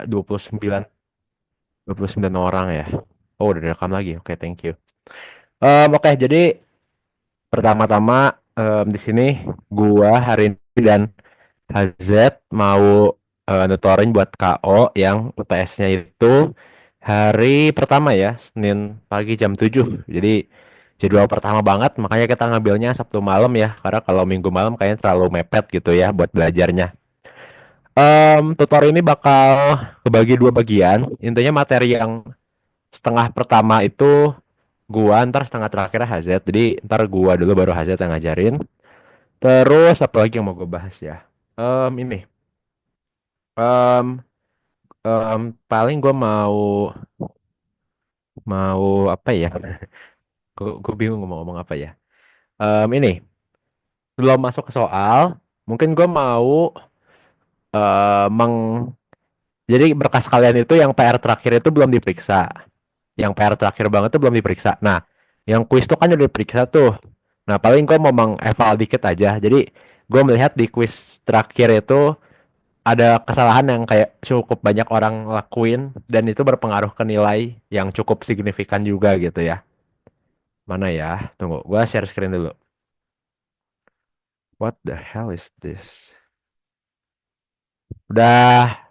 29 29 orang ya. Oh, udah direkam lagi. Oke, thank you. Oke, jadi pertama-tama di sini gua hari ini dan HZ mau nutorin buat KO yang UTS-nya itu hari pertama ya, Senin pagi jam 7. Jadi jadwal pertama banget, makanya kita ngambilnya Sabtu malam ya, karena kalau Minggu malam kayaknya terlalu mepet gitu ya buat belajarnya. Tutor ini bakal kebagi dua bagian. Intinya materi yang setengah pertama itu gua, ntar setengah terakhir HZ. Jadi ntar gua dulu baru HZ yang ngajarin. Terus apa lagi yang mau gue bahas ya? Ini. Em, Paling gue mau mau apa ya? Gue bingung mau ngomong apa ya. Ini belum masuk ke soal. Mungkin gue mau meng jadi berkas kalian itu yang PR terakhir itu belum diperiksa. Yang PR terakhir banget itu belum diperiksa. Nah, yang kuis itu kan udah diperiksa tuh. Nah, paling gue mau mengeval dikit aja. Jadi gue melihat di kuis terakhir itu ada kesalahan yang kayak cukup banyak orang lakuin dan itu berpengaruh ke nilai yang cukup signifikan juga gitu ya. Mana ya? Tunggu, gua share screen dulu. What the hell is this? Udah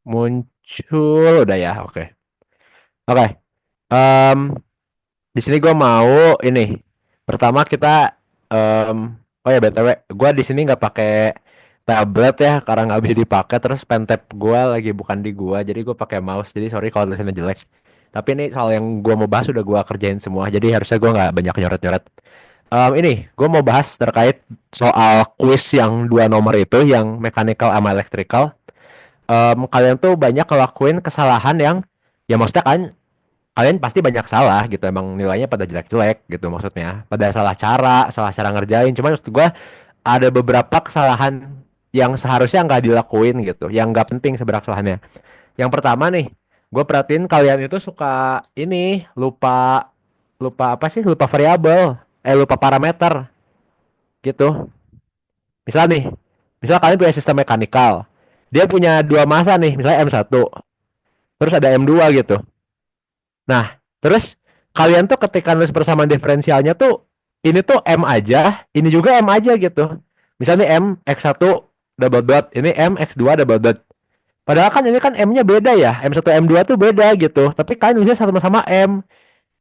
muncul, udah ya. Oke. Oke. Em, di sini gua mau ini. Pertama kita em, oh ya BTW, gua di sini nggak pakai tablet ya karena nggak bisa dipakai. Terus pentap gua lagi bukan di gua, jadi gua pakai mouse. Jadi sorry kalau tulisannya jelek. Tapi ini soal yang gua mau bahas udah gua kerjain semua, jadi harusnya gua nggak banyak nyoret-nyoret. Ini gue mau bahas terkait soal quiz yang dua nomor itu, yang mechanical sama electrical. Kalian tuh banyak ngelakuin kesalahan yang, ya maksudnya kan kalian pasti banyak salah gitu, emang nilainya pada jelek-jelek gitu maksudnya, pada salah cara ngerjain. Cuman maksud gue ada beberapa kesalahan yang seharusnya nggak dilakuin gitu, yang nggak penting sebenarnya kesalahannya. Yang pertama nih, gue perhatiin kalian itu suka ini lupa lupa apa sih? Lupa variabel, lupa parameter gitu. Misal nih, misal kalian punya sistem mekanikal. Dia punya dua massa nih, misalnya M1, terus ada M2 gitu. Nah, terus kalian tuh ketika nulis persamaan diferensialnya tuh ini tuh M aja, ini juga M aja gitu. Misalnya M X1 double dot, ini M X2 double dot. Padahal kan ini kan M-nya beda ya, M1 M2 tuh beda gitu. Tapi kalian nulisnya sama-sama M.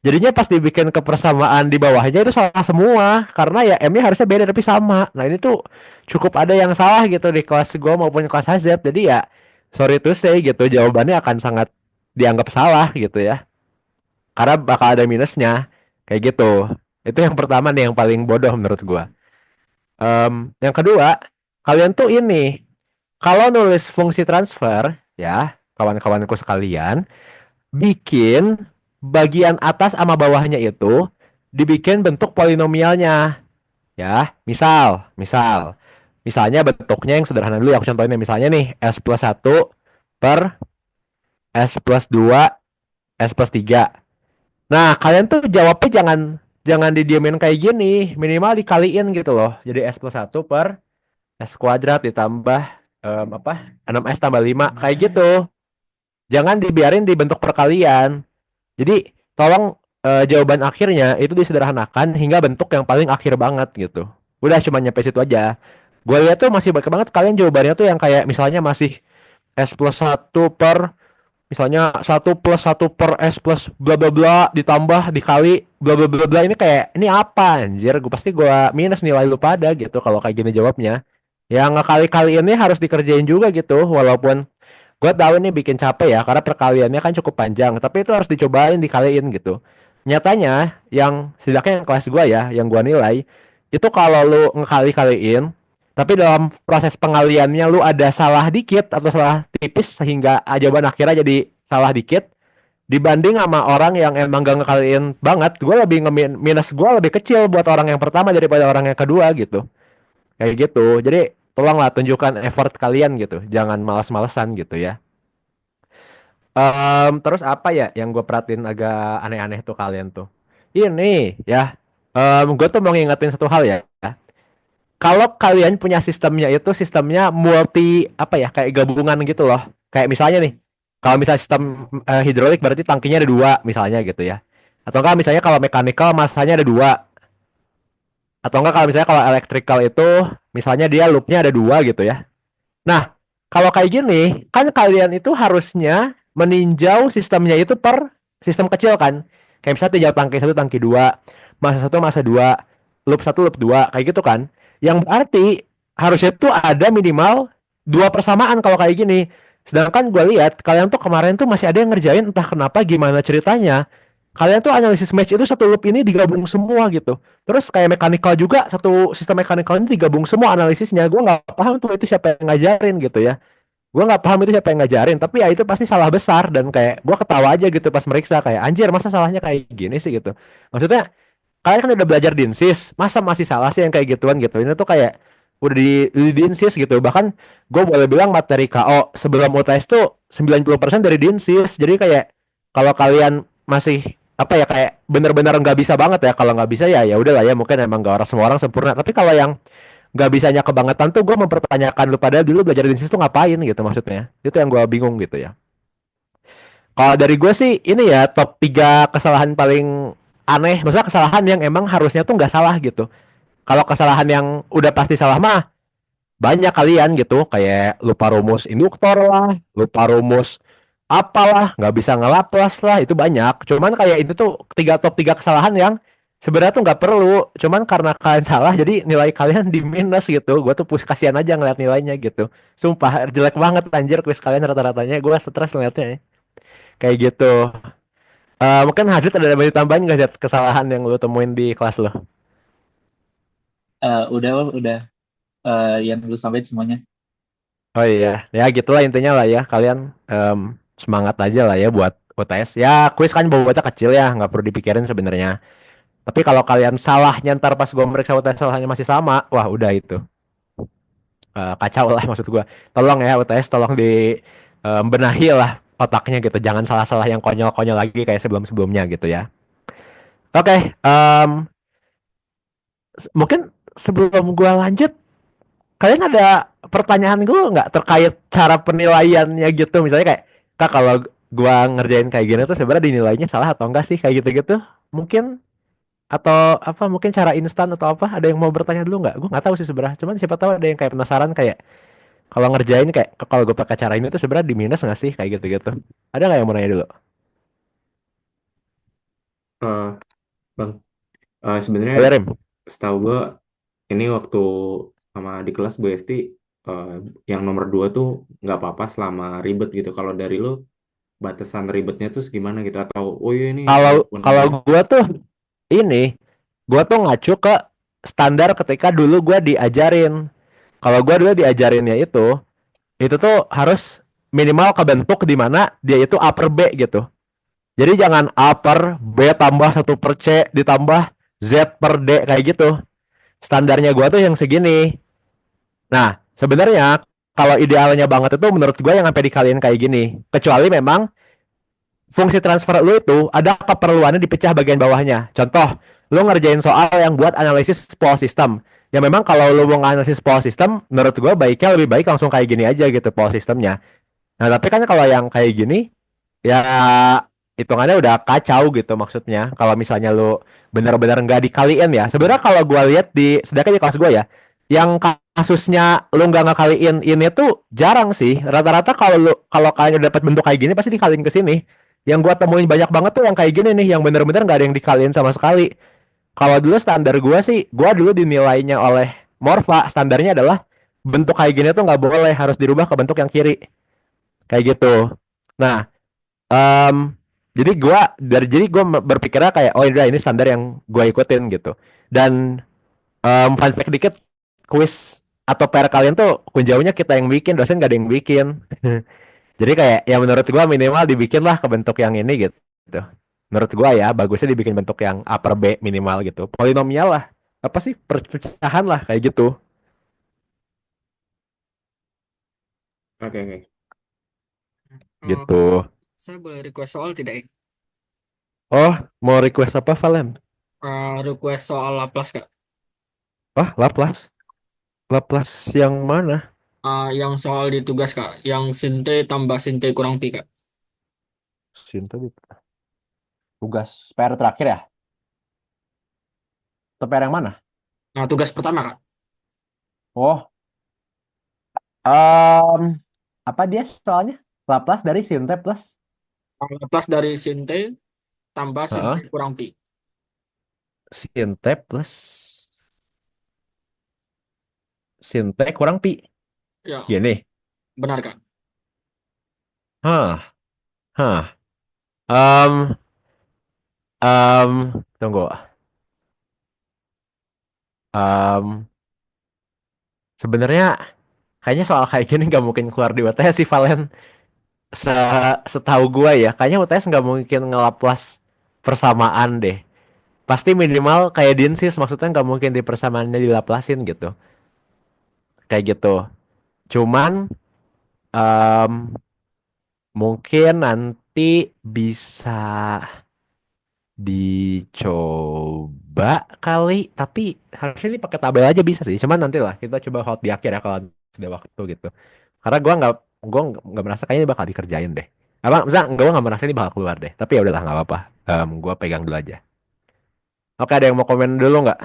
Jadinya pas dibikin kepersamaan di bawahnya itu salah semua karena ya M-nya harusnya beda tapi sama. Nah, ini tuh cukup ada yang salah gitu di kelas gua maupun kelas HZ. Jadi ya sorry to say gitu, jawabannya akan sangat dianggap salah gitu ya. Karena bakal ada minusnya kayak gitu. Itu yang pertama nih yang paling bodoh menurut gua. Yang kedua, kalian tuh ini kalau nulis fungsi transfer ya, kawan-kawanku sekalian, bikin bagian atas sama bawahnya itu dibikin bentuk polinomialnya ya. Misalnya bentuknya yang sederhana dulu ya, aku contohin ya. Misalnya nih S+1 per S+2 S+3. Nah, kalian tuh jawabnya jangan jangan didiemin kayak gini, minimal dikaliin gitu loh. Jadi S+1 per S kuadrat ditambah apa, 6S tambah 5 kayak gitu. Jangan dibiarin dibentuk perkalian. Jadi tolong jawaban akhirnya itu disederhanakan hingga bentuk yang paling akhir banget gitu. Udah cuma nyampe situ aja. Gue lihat tuh masih banyak banget kalian jawabannya tuh yang kayak misalnya masih S+1 per, misalnya 1+1 per S plus bla bla bla ditambah dikali bla bla bla bla. Ini kayak ini apa anjir? Gue pasti gue minus nilai lu pada gitu kalau kayak gini jawabnya. Yang ngekali-kali ini harus dikerjain juga gitu, walaupun gue tahu ini bikin capek ya karena perkaliannya kan cukup panjang, tapi itu harus dicobain dikaliin gitu. Nyatanya yang setidaknya yang kelas gue ya, yang gue nilai itu kalau lu ngekali-kaliin tapi dalam proses pengaliannya lu ada salah dikit atau salah tipis sehingga jawaban akhirnya jadi salah dikit, dibanding sama orang yang emang gak ngekaliin banget, gue lebih minus gue lebih kecil buat orang yang pertama daripada orang yang kedua gitu. Kayak gitu. Jadi tolonglah tunjukkan effort kalian gitu, jangan malas-malesan gitu ya. Terus apa ya yang gue perhatiin agak aneh-aneh tuh kalian tuh. Ini ya, gue tuh mau ngingetin satu hal ya. Kalau kalian punya sistemnya itu sistemnya multi apa ya, kayak gabungan gitu loh. Kayak misalnya nih, Kalau misalnya sistem hidrolik berarti tangkinya ada dua misalnya gitu ya. Atau enggak misalnya kalau mechanical masanya ada dua. Atau enggak kalau misalnya kalau electrical itu misalnya dia loopnya ada dua gitu ya. Nah, kalau kayak gini, kan kalian itu harusnya meninjau sistemnya itu per sistem kecil kan. Kayak misalnya tinjau tangki satu, tangki dua, masa satu, masa dua, loop satu, loop dua, kayak gitu kan. Yang berarti harusnya tuh ada minimal dua persamaan kalau kayak gini. Sedangkan gue lihat kalian tuh kemarin tuh masih ada yang ngerjain entah kenapa gimana ceritanya. Kalian tuh analisis match itu satu loop ini digabung semua gitu. Terus kayak mechanical juga satu sistem mechanical ini digabung semua analisisnya. Gue nggak paham tuh itu siapa yang ngajarin gitu ya. Gue nggak paham itu siapa yang ngajarin. Tapi ya itu pasti salah besar dan kayak gue ketawa aja gitu pas meriksa kayak anjir masa salahnya kayak gini sih gitu. Maksudnya kalian kan udah belajar dinsis, masa masih salah sih yang kayak gituan gitu. Ini tuh kayak udah di dinsis gitu. Bahkan gue boleh bilang materi KO sebelum UTS tuh 90% dari dinsis. Jadi kayak kalau kalian masih apa ya kayak bener-bener nggak bisa banget ya. Kalau nggak bisa ya ya udahlah ya mungkin emang gak orang semua orang sempurna. Tapi kalau yang nggak bisanya kebangetan tuh gue mempertanyakan lu pada dulu belajar dinsis tuh ngapain gitu maksudnya. Itu yang gue bingung gitu ya. Kalau dari gue sih ini ya top 3 kesalahan paling aneh. Maksudnya kesalahan yang emang harusnya tuh nggak salah gitu. Kalau kesalahan yang udah pasti salah mah banyak kalian gitu. Kayak lupa rumus induktor lah, lupa rumus apalah, nggak bisa ngelaplas lah, itu banyak. Cuman kayak ini tuh top 3 kesalahan yang sebenarnya tuh nggak perlu. Cuman karena kalian salah jadi nilai kalian di minus gitu. Gue tuh kasihan aja ngeliat nilainya gitu. Sumpah jelek banget anjir kuis kalian rata-ratanya. Gue stres ngeliatnya ya. Kayak gitu. Mungkin Hazit ada banyak tambahin nggak Zat kesalahan yang lu temuin di kelas lo? Udah, udah yang lu sampaikan semuanya. Oh iya, ya gitulah intinya lah ya. Kalian em, semangat aja lah ya buat UTS. Ya kuis kan bobotnya kecil ya, nggak perlu dipikirin sebenarnya. Tapi kalau kalian salah nyantar pas gua meriksa UTS salahnya masih sama, wah udah itu. Kacau lah maksud gua. Tolong ya UTS, tolong di benahi lah otaknya gitu. Jangan salah-salah yang konyol-konyol lagi kayak sebelum-sebelumnya gitu ya. Oke, mungkin sebelum gua lanjut kalian ada pertanyaan gue nggak terkait cara penilaiannya gitu misalnya kayak kak kalau gua ngerjain kayak gini tuh sebenarnya dinilainya salah atau enggak sih kayak gitu-gitu mungkin atau apa mungkin cara instan atau apa ada yang mau bertanya dulu nggak gue nggak tahu sih sebenarnya cuman siapa tahu ada yang kayak penasaran kayak kalau ngerjain kayak kalau gue pakai cara ini tuh sebenarnya di minus nggak sih kayak gitu-gitu ada nggak yang mau nanya dulu. Eh, Bang, sebenarnya Oh ya Rim. setahu gue ini waktu sama di kelas Bu Esti eh, yang nomor 2 tuh nggak apa-apa selama ribet gitu. Kalau dari lo batasan ribetnya tuh gimana gitu atau oh iya ini kalau walaupun kalau gue tuh ini gue tuh ngacu ke standar ketika dulu gue diajarin kalau gue dulu diajarinnya itu tuh harus minimal kebentuk di mana dia itu upper B gitu. Jadi jangan upper B tambah satu per C ditambah Z per D kayak gitu. Standarnya gua tuh yang segini. Nah, sebenarnya kalau idealnya banget itu menurut gua yang sampai dikaliin kayak gini. Kecuali memang fungsi transfer lu itu ada keperluannya dipecah bagian bawahnya. Contoh, lu ngerjain soal yang buat analisis power system. Ya memang kalau lu mau analisis power system, menurut gua baiknya lebih baik langsung kayak gini aja gitu power systemnya. Nah, tapi kan kalau yang kayak gini, ya hitungannya udah kacau gitu maksudnya. Kalau misalnya lu benar-benar nggak dikaliin ya. Sebenarnya kalau gua lihat sedangkan di kelas gua ya, yang kasusnya lu nggak ngakaliin ini tuh jarang sih. Rata-rata kalau kalian udah dapat bentuk kayak gini pasti dikaliin ke sini. Yang gua temuin banyak banget tuh yang kayak gini nih, yang benar-benar nggak ada yang dikaliin sama sekali. Kalau dulu standar gua sih, gua dulu dinilainya oleh Morfa, standarnya adalah bentuk kayak gini tuh nggak boleh, harus dirubah ke bentuk yang kiri. Kayak gitu. Nah, Em, jadi gua berpikirnya kayak oh udah ini standar yang gua ikutin gitu. Dan fun fact dikit, kuis atau PR kalian tuh kunjaunya kita yang bikin, dosen gak ada yang bikin. Jadi kayak ya menurut gua minimal dibikin lah ke bentuk yang ini gitu. Menurut gua ya bagusnya dibikin bentuk yang upper B minimal gitu. Polinomial lah. Apa sih perpecahan lah kayak gitu. oke oke. Eh, Gitu. saya boleh request soal tidak ya? Oh, mau request apa Valen? Request soal Laplace Kak. Oh, Laplace. Laplace yang mana? Yang soal di tugas Kak, yang sin T tambah sin T kurang pi Kak. Sinta tugas PR terakhir ya? Atau PR yang mana? Nah, tugas pertama, Kak. Oh, em, apa dia soalnya? Laplace dari Sinte plus Laplace dari Sinte tambah Sinte Heeh. kurang Pi. Sinte plus Sinte kurang pi. Ya, Gini. benar, Kak. Hah, hah. Em, Tunggu. Em, Sebenarnya kayaknya soal kayak gini nggak mungkin keluar di UTS sih, Valen. Se Setahu gua ya, kayaknya UTS nggak mungkin ngelaplas persamaan deh. Pasti minimal kayak Dinsis, maksudnya nggak mungkin di persamaannya dilaplasin gitu. Kayak gitu. Cuman em, mungkin nanti bisa dicoba kali, tapi harusnya ini pakai tabel aja bisa sih. Cuman nanti lah kita coba hold di akhir ya kalau sudah waktu gitu. Karena gua nggak merasa kayaknya ini bakal dikerjain deh. Apa, misalnya gua nggak merasa ini bakal keluar deh. Tapi ya udahlah nggak apa-apa. Gua pegang dulu aja. Oke, ada yang mau komen dulu nggak?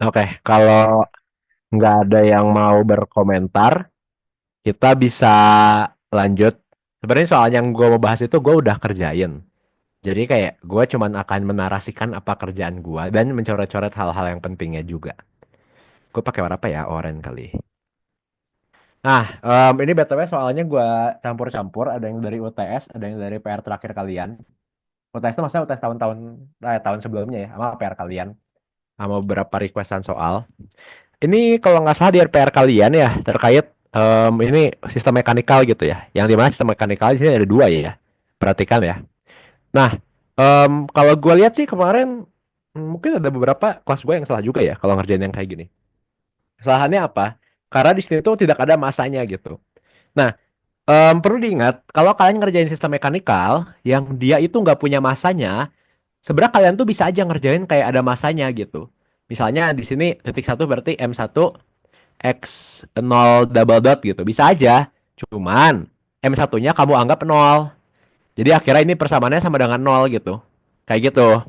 Oke, kalau nggak ada yang mau berkomentar, kita bisa lanjut. Sebenarnya soal yang gue mau bahas itu gue udah kerjain. Jadi kayak gue cuman akan menarasikan apa kerjaan gue dan mencoret-coret hal-hal yang pentingnya juga. Gue pakai warna apa ya? Oranye kali. Nah, ini BTW soalnya gue campur-campur. Ada yang dari UTS, ada yang dari PR terakhir kalian. UTS itu maksudnya UTS tahun-tahun tahun sebelumnya ya, sama PR kalian. Sama beberapa requestan soal. Ini kalau nggak salah di RPR kalian ya terkait ini sistem mekanikal gitu ya. Yang dimana sistem mekanikal di sini ada dua ya. Perhatikan ya. Nah, kalau gue lihat sih kemarin mungkin ada beberapa kelas gue yang salah juga ya kalau ngerjain yang kayak gini. Kesalahannya apa? Karena di sini tuh tidak ada masanya gitu. Nah, perlu diingat kalau kalian ngerjain sistem mekanikal yang dia itu nggak punya masanya, sebenarnya kalian tuh bisa aja ngerjain kayak ada masanya gitu. Misalnya di sini titik satu berarti M1 X0 double dot gitu. Bisa aja. Cuman M1-nya kamu anggap nol. Jadi akhirnya ini persamaannya sama dengan nol gitu. Kayak gitu.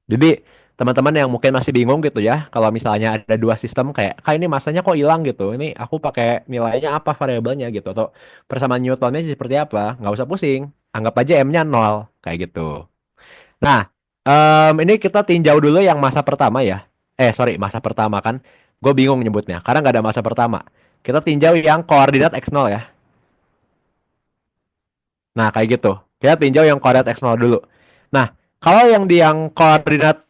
Jadi teman-teman yang mungkin masih bingung gitu ya, kalau misalnya ada dua sistem kayak ini masanya kok hilang gitu. Ini aku pakai nilainya apa variabelnya gitu atau persamaan Newtonnya seperti apa? Nggak usah pusing. Anggap aja M-nya nol kayak gitu. Nah, ini kita tinjau dulu yang masa pertama ya. Sorry, masa pertama kan. Gue bingung nyebutnya karena nggak ada masa pertama. Kita tinjau yang koordinat x0 ya. Nah, kayak gitu. Kita tinjau yang koordinat x0 dulu. Nah, kalau yang di yang koordinat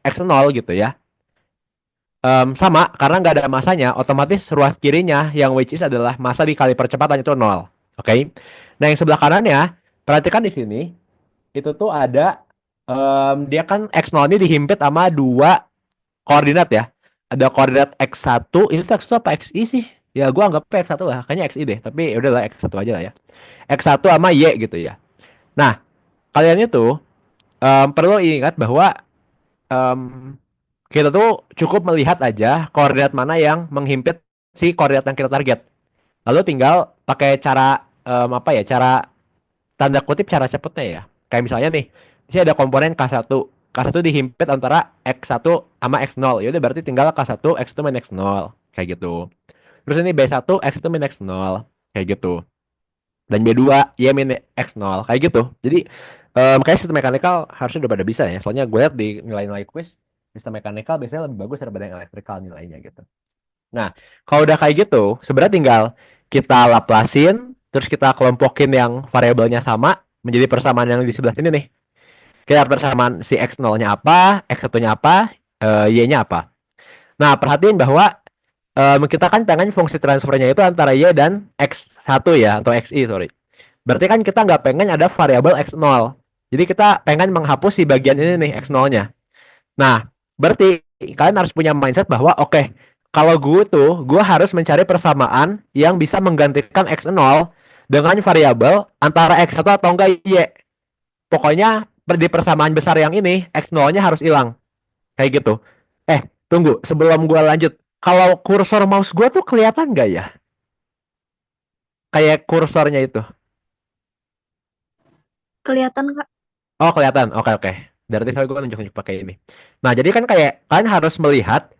x0 gitu ya. Sama karena nggak ada masanya, otomatis ruas kirinya yang which is adalah masa dikali percepatan itu nol. Oke. Nah, yang sebelah kanannya, perhatikan di sini, itu tuh ada dia kan x0 ini dihimpit sama dua koordinat ya. Ada koordinat x1, ini tuh x1 apa xi sih? Ya gua anggap x1 lah, kayaknya xi deh, tapi ya udahlah x1 aja lah ya. X1 sama y gitu ya. Nah, kalian itu perlu ingat bahwa em, kita tuh cukup melihat aja koordinat mana yang menghimpit si koordinat yang kita target. Lalu tinggal pakai cara apa ya? Cara tanda kutip cara cepetnya ya. Kayak misalnya nih, di sini ada komponen K1. K1 dihimpit antara X1 sama X0. Ya udah berarti tinggal K1 X1 min X0 kayak gitu. Terus ini B1 X1 min X0 kayak gitu. Dan B2 Y min X0 kayak gitu. Jadi kayak sistem mekanikal harusnya udah pada bisa ya. Soalnya gue lihat di nilai-nilai quiz sistem mekanikal biasanya lebih bagus daripada yang elektrikal nilainya gitu. Nah, kalau udah kayak gitu, sebenarnya tinggal kita laplasin, terus kita kelompokin yang variabelnya sama menjadi persamaan yang di sebelah sini nih. Kita persamaan si X0-nya apa, X1-nya apa, Y-nya apa. Nah, perhatiin bahwa kita kan pengen fungsi transfernya itu antara Y dan X1 ya, atau XI, sorry. Berarti kan kita nggak pengen ada variabel X0. Jadi kita pengen menghapus si bagian ini nih, X0-nya. Nah, berarti kalian harus punya mindset bahwa oke, kalau gue harus mencari persamaan yang bisa menggantikan x0 dengan variabel antara x1 atau enggak y. Pokoknya di persamaan besar yang ini x0-nya harus hilang. Kayak gitu. Tunggu, sebelum gue lanjut. Kalau kursor mouse gue tuh kelihatan nggak ya? Kayak kursornya itu. Kelihatan, Kak. Oh, kelihatan. Oke, oke. Berarti saya gue nunjuk-nunjuk pakai ini. Nah, jadi kan kayak kalian harus melihat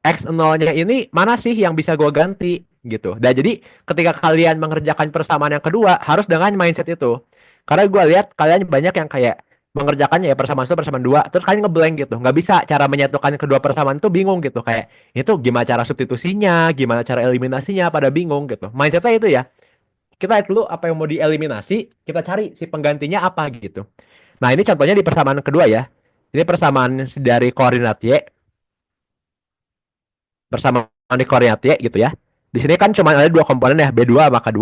x0-nya ini mana sih yang bisa gue ganti gitu. Dan jadi ketika kalian mengerjakan persamaan yang kedua harus dengan mindset itu. Karena gue lihat kalian banyak yang kayak mengerjakannya ya persamaan itu persamaan dua, terus kalian ngeblank gitu, nggak bisa cara menyatukan kedua persamaan itu, bingung gitu, kayak itu gimana cara substitusinya, gimana cara eliminasinya, pada bingung gitu. Mindsetnya itu ya, kita lihat dulu apa yang mau dieliminasi, kita cari si penggantinya apa gitu. Nah ini contohnya di persamaan kedua ya, ini persamaan dari koordinat y, persamaan di koordinat y gitu ya. Di sini kan cuma ada dua komponen ya, B2 sama K2.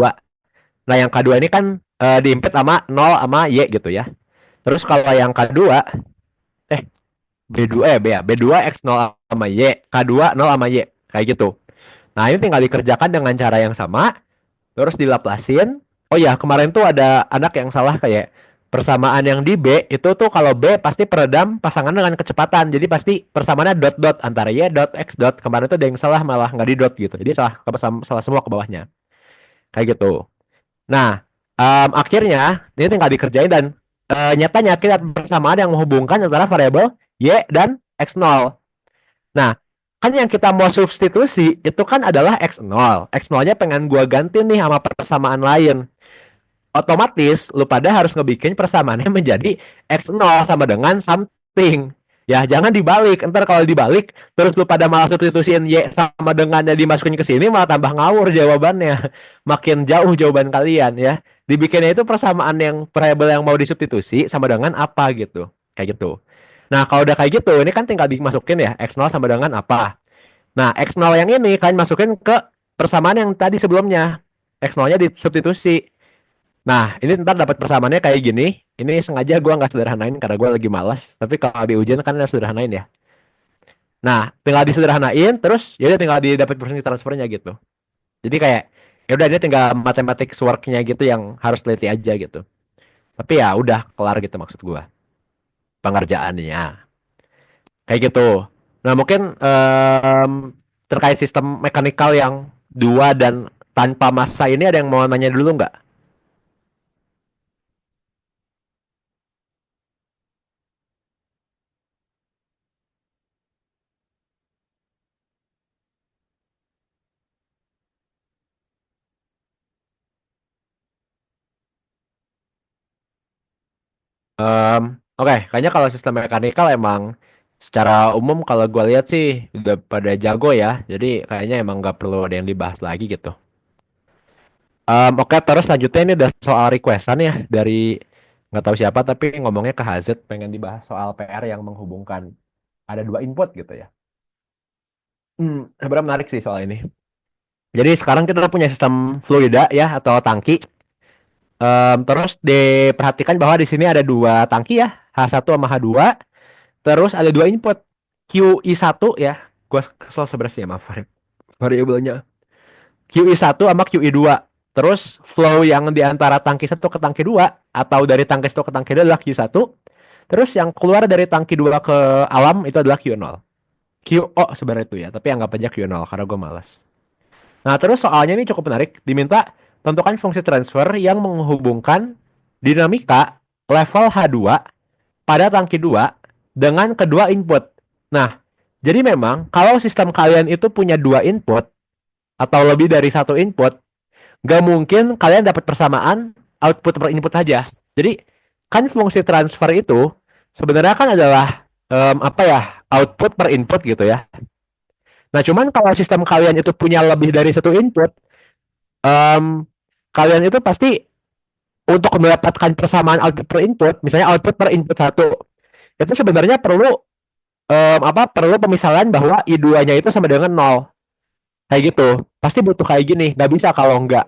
Nah yang K2 ini kan diimpit sama 0 sama Y gitu ya. Terus kalau yang K2 B2 B ya, B2 X0 sama Y, K2 0 sama Y, kayak gitu. Nah ini tinggal dikerjakan dengan cara yang sama, terus dilaplasin. Oh ya, kemarin tuh ada anak yang salah kayak persamaan yang di B itu tuh kalau B pasti peredam pasangan dengan kecepatan. Jadi pasti persamaannya dot dot antara Y dot X dot. Kemarin tuh ada yang salah malah nggak di dot gitu. Jadi salah semua ke bawahnya. Kayak gitu. Nah, akhirnya ini tinggal dikerjain dan nyatanya kita persamaan yang menghubungkan antara variabel Y dan X0. Nah, kan yang kita mau substitusi itu kan adalah X0. X0-nya pengen gua ganti nih sama persamaan lain. Otomatis lu pada harus ngebikin persamaannya menjadi X0 sama dengan something. Ya, jangan dibalik. Ntar kalau dibalik, terus lu pada malah substitusiin Y sama dengannya dimasukin ke sini, malah tambah ngawur jawabannya. Makin jauh jawaban kalian ya. Dibikinnya itu persamaan yang variabel yang mau disubstitusi sama dengan apa gitu. Kayak gitu. Nah, kalau udah kayak gitu, ini kan tinggal dimasukin ya, X0 sama dengan apa. Nah, X0 yang ini kalian masukin ke persamaan yang tadi sebelumnya. X0-nya disubstitusi. Nah, ini ntar dapat persamaannya kayak gini. Ini sengaja gue nggak sederhanain karena gue lagi malas. Tapi kalau di ujian kan harus sederhanain ya. Nah, tinggal disederhanain, terus ya udah tinggal didapat persentase transfernya gitu. Jadi kayak ya udah ini tinggal mathematics work-nya gitu yang harus teliti aja gitu. Tapi ya udah kelar gitu maksud gue pengerjaannya. Kayak gitu. Nah, mungkin terkait sistem mekanikal yang dua dan tanpa massa ini ada yang mau nanya dulu nggak? Oke, kayaknya kalau sistem mekanikal emang secara umum kalau gue lihat sih udah pada jago ya. Jadi kayaknya emang nggak perlu ada yang dibahas lagi gitu. Oke, terus selanjutnya ini udah soal requestan ya dari nggak tahu siapa tapi ngomongnya ke Hazet pengen dibahas soal PR yang menghubungkan ada dua input gitu ya. Sebenarnya menarik sih soal ini. Jadi sekarang kita punya sistem fluida ya atau tangki. Terus diperhatikan bahwa di sini ada dua tangki ya, H1 sama H2. Terus ada dua input QI1 ya. Gua kesel sebenarnya ya, maaf variabelnya. QI1 sama QI2. Terus flow yang di antara tangki 1 ke tangki 2 atau dari tangki 1 ke tangki 2 adalah Q1. Terus yang keluar dari tangki 2 ke alam itu adalah Q0. QO sebenarnya itu ya, tapi anggap aja Q0 karena gue malas. Nah, terus soalnya ini cukup menarik. Diminta tentukan fungsi transfer yang menghubungkan dinamika level H2 pada tangki 2 dengan kedua input. Nah, jadi memang kalau sistem kalian itu punya dua input atau lebih dari satu input, nggak mungkin kalian dapat persamaan output per input saja. Jadi kan fungsi transfer itu sebenarnya kan adalah apa ya, output per input gitu ya. Nah cuman kalau sistem kalian itu punya lebih dari satu input, kalian itu pasti untuk mendapatkan persamaan output per input, misalnya output per input satu, itu sebenarnya perlu perlu pemisahan bahwa I2-nya itu sama dengan 0. Kayak gitu. Pasti butuh kayak gini. Nggak bisa kalau nggak.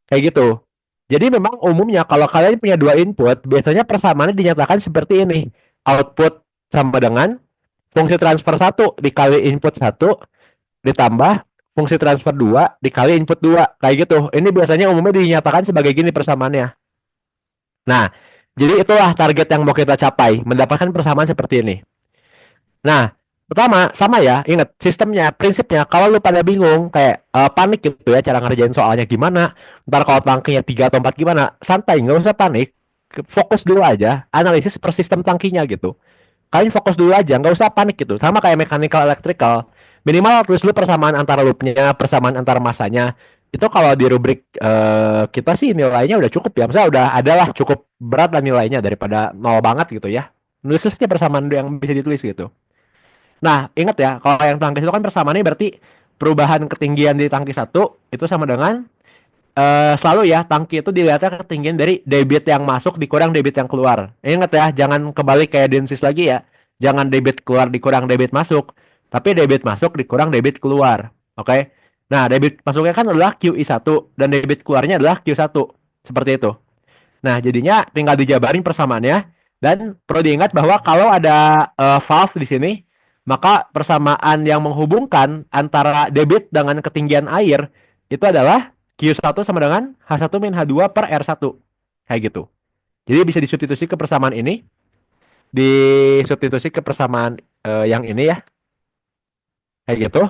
Kayak gitu. Jadi memang umumnya kalau kalian punya dua input, biasanya persamaannya dinyatakan seperti ini. Output sama dengan fungsi transfer 1 dikali input 1 ditambah fungsi transfer 2 dikali input 2 kayak gitu. Ini biasanya umumnya dinyatakan sebagai gini persamaannya. Nah, jadi itulah target yang mau kita capai, mendapatkan persamaan seperti ini. Nah, pertama sama ya, ingat sistemnya, prinsipnya. Kalau lu pada bingung, kayak panik gitu ya, cara ngerjain soalnya gimana, ntar kalau tangkinya 3 atau 4 gimana, santai, nggak usah panik. Fokus dulu aja, analisis per sistem tangkinya gitu. Kalian fokus dulu aja, nggak usah panik gitu. Sama kayak mechanical electrical, minimal tulis dulu persamaan antara loopnya, persamaan antara masanya. Itu kalau di rubrik kita sih nilainya udah cukup ya. Misalnya udah adalah cukup berat lah nilainya daripada nol banget gitu ya. Nulis saja persamaan yang bisa ditulis gitu. Nah, ingat ya, kalau yang tangkis itu kan persamaannya berarti perubahan ketinggian di tangki satu itu sama dengan selalu ya tangki itu dilihatnya ketinggian dari debit yang masuk dikurang debit yang keluar. Ingat ya, jangan kembali kayak Densis lagi ya. Jangan debit keluar dikurang debit masuk, tapi debit masuk dikurang debit keluar. Oke. Nah, debit masuknya kan adalah QI1 dan debit keluarnya adalah Q1. Seperti itu. Nah, jadinya tinggal dijabarin persamaannya dan perlu diingat bahwa kalau ada valve di sini, maka persamaan yang menghubungkan antara debit dengan ketinggian air itu adalah Q1 sama dengan H1 min H2 per R1. Kayak gitu. Jadi bisa disubstitusi ke persamaan ini, disubstitusi ke persamaan yang ini ya. Kayak gitu.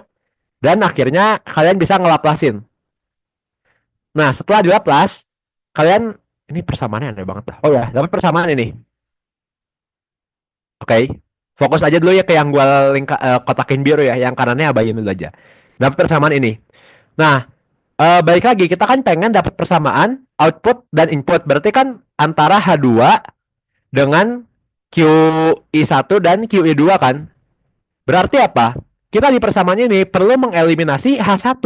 Dan akhirnya kalian bisa ngelaplasin. Nah, setelah dilaplas, kalian ini persamaannya aneh banget dah. Oh ya, dapat persamaan ini. Oke. Fokus aja dulu ya ke yang gua kotakin biru ya, yang kanannya abain dulu aja. Dapat persamaan ini. Nah, balik lagi kita kan pengen dapat persamaan output dan input. Berarti kan antara H2 dengan QI1 dan QI2 kan. Berarti apa? Kita di persamaan ini perlu mengeliminasi H1.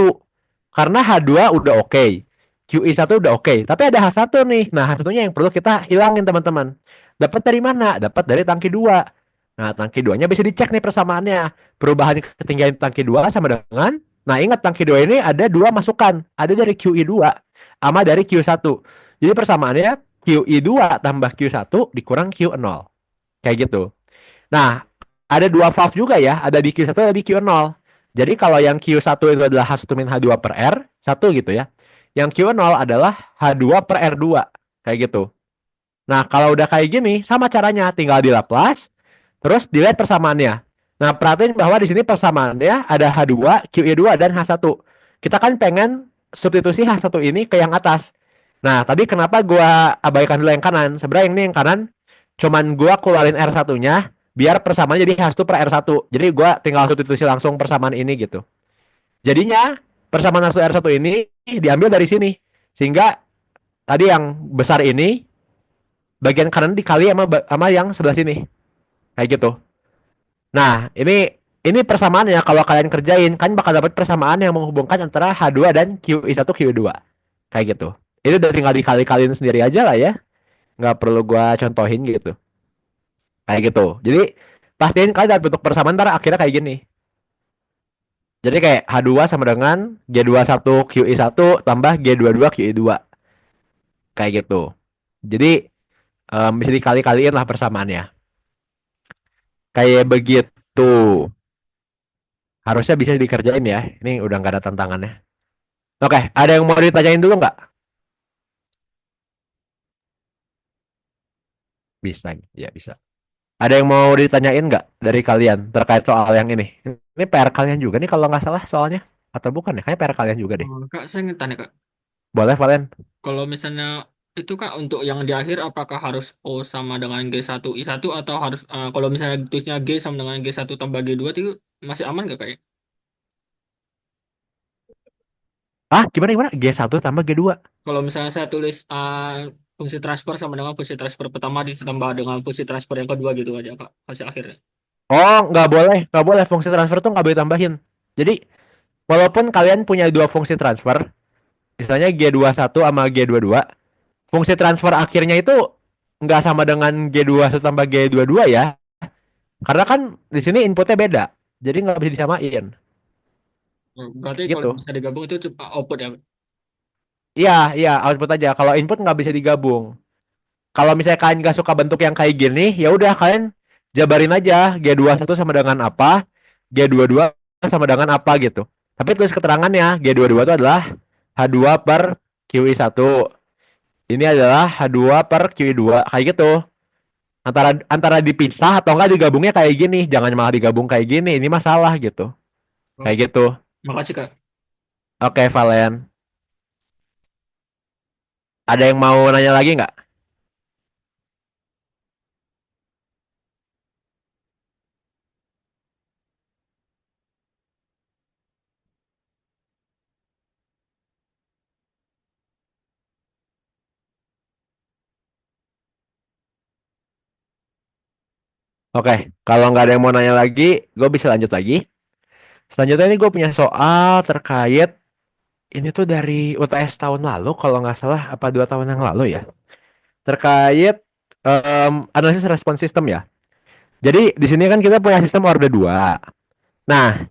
Karena H2 udah oke. QI1 udah oke. Tapi ada H1 nih. Nah, H1-nya yang perlu kita hilangin teman-teman. Dapat dari mana? Dapat dari tangki 2. Nah, tangki 2-nya bisa dicek nih persamaannya. Perubahan ketinggian tangki 2 sama dengan, nah ingat tangki 2 ini ada dua masukan. Ada dari QI2 sama dari Q1. Jadi persamaannya QI2 tambah Q1 dikurang Q0. Kayak gitu. Nah, ada dua valve juga ya. Ada di Q1 ada di Q0. Jadi kalau yang Q1 itu adalah H1 min H2 per R, 1 gitu ya. Yang Q0 adalah H2 per R2. Kayak gitu. Nah, kalau udah kayak gini, sama caranya. Tinggal di Laplace, terus dilihat persamaannya. Nah, perhatiin bahwa di sini persamaannya ada H2, QI2, dan H1. Kita kan pengen substitusi H1 ini ke yang atas. Nah, tadi kenapa gua abaikan dulu yang kanan? Sebenarnya ini yang kanan, cuman gua keluarin R1-nya, biar persamaan jadi H1 per R1. Jadi gua tinggal substitusi langsung persamaan ini gitu. Jadinya, persamaan H1 R1 ini diambil dari sini. Sehingga tadi yang besar ini, bagian kanan dikali sama yang sebelah sini. Kayak gitu. Nah, ini persamaannya kalau kalian kerjain kan bakal dapat persamaan yang menghubungkan antara H2 dan QI1 QI2. Kayak gitu. Itu udah tinggal dikali-kaliin sendiri aja lah ya. Nggak perlu gua contohin gitu. Kayak gitu. Jadi pastiin kalian dapat bentuk persamaan ntar akhirnya kayak gini. Jadi kayak H2 sama dengan G21 QI1 tambah G22 QI2. Kayak gitu. Jadi bisa dikali-kaliin lah persamaannya. Kayak begitu. Harusnya bisa dikerjain ya. Ini udah nggak ada tantangannya. Oke, ada yang mau ditanyain dulu nggak? Bisa, ya bisa. Ada yang mau ditanyain nggak dari kalian terkait soal yang ini? Ini PR kalian juga nih kalau nggak salah soalnya. Atau bukan ya? Kayaknya PR kalian juga deh. Kak, saya ingin tanya, Kak. Boleh, Valen? Kalau misalnya itu, Kak, untuk yang di akhir apakah harus O sama dengan G1 I1 atau harus kalau misalnya tulisnya G sama dengan G1 tambah G2 itu masih aman nggak, Kak, ya? Ah, gimana? G1 tambah G2. Kalau misalnya saya tulis fungsi transfer sama dengan fungsi transfer pertama ditambah dengan fungsi transfer yang kedua gitu aja, Kak, hasil akhirnya. Oh, nggak boleh. Fungsi transfer tuh nggak boleh tambahin. Jadi, walaupun kalian punya dua fungsi transfer, misalnya G21 sama G22, fungsi transfer akhirnya itu nggak sama dengan G21 tambah G22 ya. Karena kan di sini inputnya beda. Jadi nggak bisa disamain. Berarti kalau Gitu. bisa digabung itu output ya. Iya, output aja. Kalau input nggak bisa digabung. Kalau misalnya kalian nggak suka bentuk yang kayak gini, ya udah kalian jabarin aja G21 sama dengan apa, G22 sama dengan apa gitu. Tapi tulis keterangannya G22 itu adalah H2 per QI1. Ini adalah H2 per QI2. Kayak gitu. Antara antara dipisah atau enggak digabungnya kayak gini. Jangan malah digabung kayak gini. Ini masalah gitu. Oh, Kayak gitu. makasih Kak. Oke, Valen. Ada yang mau nanya lagi nggak? Oke, kalau nggak ada yang mau nanya lagi, gue bisa lanjut lagi. Selanjutnya ini gue punya soal terkait ini tuh dari UTS tahun lalu, kalau nggak salah apa 2 tahun yang lalu ya. Terkait analisis respon sistem ya. Jadi di sini kan kita punya sistem orde 2. Nah,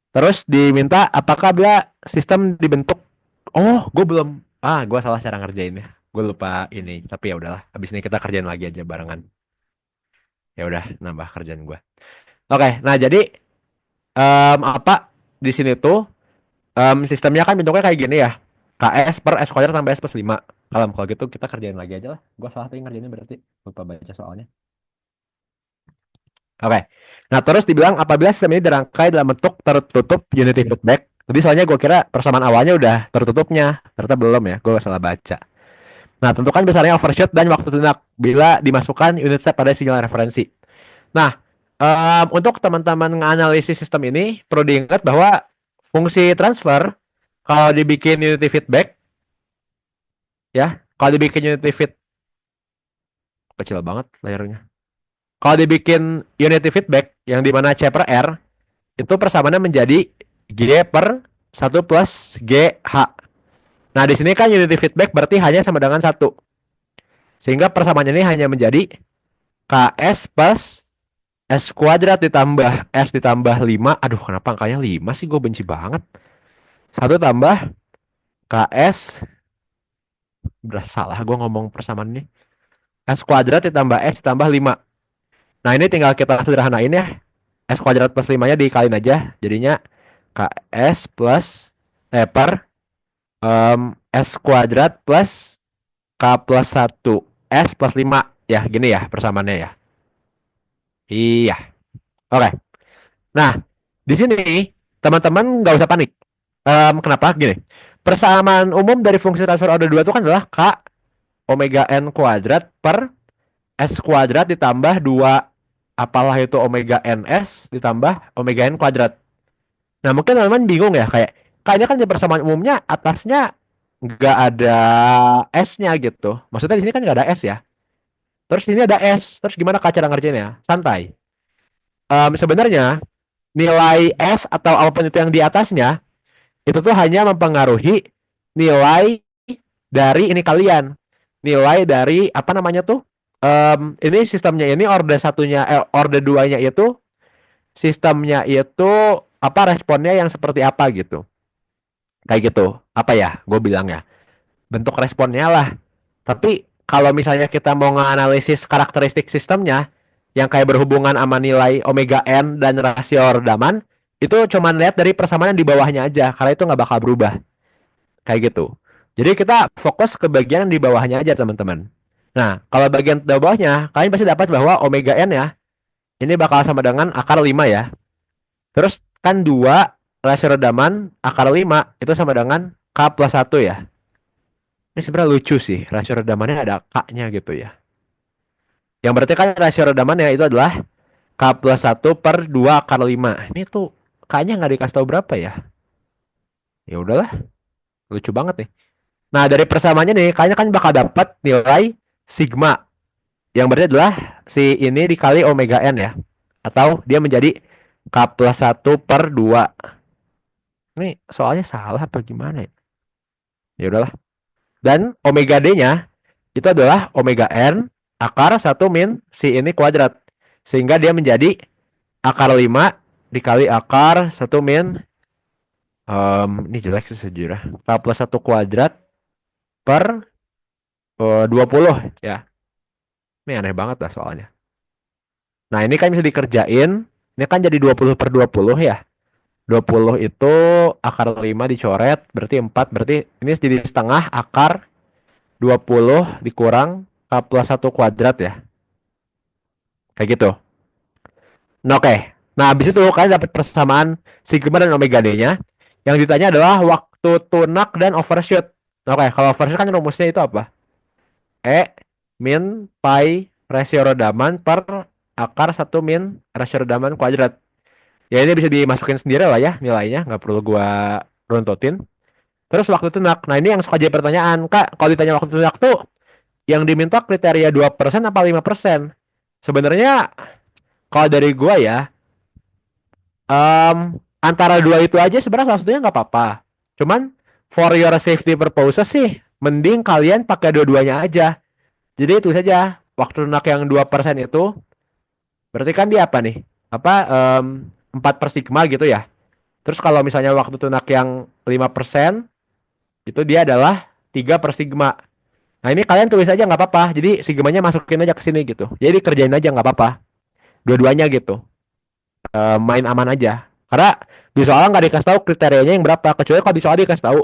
terus diminta apakah bila sistem dibentuk. Oh, gue belum. Gue salah cara ngerjainnya. Gue lupa ini. Tapi ya udahlah. Habis ini kita kerjain lagi aja barengan. Ya udah, nambah kerjaan gue. Oke, nah jadi apa di sini tuh sistemnya kan bentuknya kayak gini ya. KS per S kuadrat tambah S plus 5. Kalau gitu kita kerjain lagi aja lah. Gue salah tadi ngerjainnya berarti. Lupa baca soalnya. Oke. Nah, terus dibilang apabila sistem ini dirangkai dalam bentuk tertutup unity feedback. Tadi soalnya gue kira persamaan awalnya udah tertutupnya. Ternyata belum ya. Gue salah baca. Nah, tentukan besarnya overshoot dan waktu tindak bila dimasukkan unit step pada sinyal referensi. Nah, untuk teman-teman menganalisis sistem ini perlu diingat bahwa fungsi transfer kalau dibikin unity feedback ya, kalau dibikin unity feed kecil banget layarnya. Kalau dibikin unity feedback yang dimana C per R itu persamaannya menjadi G per 1 plus GH. Nah, di sini kan unity feedback berarti hanya sama dengan 1. Sehingga persamaannya ini hanya menjadi KS plus S kuadrat ditambah S ditambah 5. Aduh, kenapa angkanya 5 sih? Gue benci banget. 1 tambah KS. Berasa salah gue ngomong persamaan ini. S kuadrat ditambah S ditambah 5. Nah, ini tinggal kita sederhanain ya. S kuadrat plus 5-nya dikaliin aja. Jadinya KS plus per S kuadrat plus K plus 1 S plus 5. Ya, gini ya persamaannya ya. Iya. Oke. Nah, di sini teman-teman nggak usah panik. Kenapa? Gini. Persamaan umum dari fungsi transfer order 2 itu kan adalah K omega N kuadrat per S kuadrat ditambah 2 apalah itu omega NS ditambah omega N kuadrat. Nah, mungkin teman-teman bingung ya, kayaknya kan di persamaan umumnya atasnya nggak ada S-nya gitu. Maksudnya di sini kan nggak ada S ya. Terus ini ada S. Terus gimana Kak cara ngerjainnya? Santai. Sebenarnya nilai S atau apapun itu yang di atasnya itu tuh hanya mempengaruhi nilai dari ini kalian. Nilai dari apa namanya tuh? Ini sistemnya ini order satunya, order duanya itu sistemnya itu apa responnya yang seperti apa gitu. Kayak gitu. Apa ya? Gue bilang ya. Bentuk responnya lah. Tapi kalau misalnya kita mau nganalisis karakteristik sistemnya yang kayak berhubungan sama nilai omega n dan rasio redaman, itu cuman lihat dari persamaan yang di bawahnya aja, karena itu nggak bakal berubah. Kayak gitu. Jadi kita fokus ke bagian yang di bawahnya aja, teman-teman. Nah, kalau bagian di bawahnya, kalian pasti dapat bahwa omega n ya, ini bakal sama dengan akar 5 ya. Terus kan 2 rasio redaman akar 5 itu sama dengan K plus 1 ya. Ini sebenarnya lucu sih, rasio redamannya ada K-nya gitu ya. Yang berarti kan rasio redamannya itu adalah K plus 1 per 2 akar 5. Ini tuh K-nya nggak dikasih tahu berapa ya. Ya udahlah, lucu banget nih. Nah, dari persamaannya nih, kayaknya kan bakal dapat nilai sigma. Yang berarti adalah si ini dikali omega n ya. Atau dia menjadi K plus 1 per 2. Ini soalnya salah apa gimana ya? Ya udahlah. Dan omega D-nya itu adalah omega n akar 1 min si ini kuadrat. Sehingga dia menjadi akar 5 dikali akar 1 min ini jelek sih sejujurnya. K plus 1 kuadrat per 20 ya. Ini aneh banget lah soalnya. Nah, ini kan bisa dikerjain. Ini kan jadi 20 per 20 ya. 20 itu akar 5 dicoret, berarti 4, berarti ini jadi setengah akar 20 dikurang K plus 1 kuadrat ya. Kayak gitu. Nah, oke. Nah, habis itu kalian dapat persamaan sigma dan omega D-nya. Yang ditanya adalah waktu tunak dan overshoot. Nah, oke, kalau overshoot kan rumusnya itu apa? E min pi rasio redaman per akar 1 min rasio redaman kuadrat. Ya ini bisa dimasukin sendiri lah ya nilainya, nggak perlu gua runtutin. Terus waktu tunak. Nah, ini yang suka jadi pertanyaan, Kak. Kalau ditanya waktu tunak tuh yang diminta kriteria 2% apa 5%? Sebenarnya kalau dari gua ya, antara dua itu aja sebenarnya salah satunya nggak apa-apa. Cuman for your safety purposes sih, mending kalian pakai dua-duanya aja. Jadi itu saja. Waktu lunak yang 2% itu berarti kan dia apa nih? Apa 4 per sigma gitu ya. Terus kalau misalnya waktu tunak yang 5% itu dia adalah 3 per sigma. Nah, ini kalian tulis aja nggak apa-apa. Jadi sigmanya masukin aja ke sini gitu. Jadi kerjain aja nggak apa-apa. Dua-duanya gitu. Main aman aja. Karena di soal nggak dikasih tahu kriterianya yang berapa. Kecuali kalau di soal dikasih tahu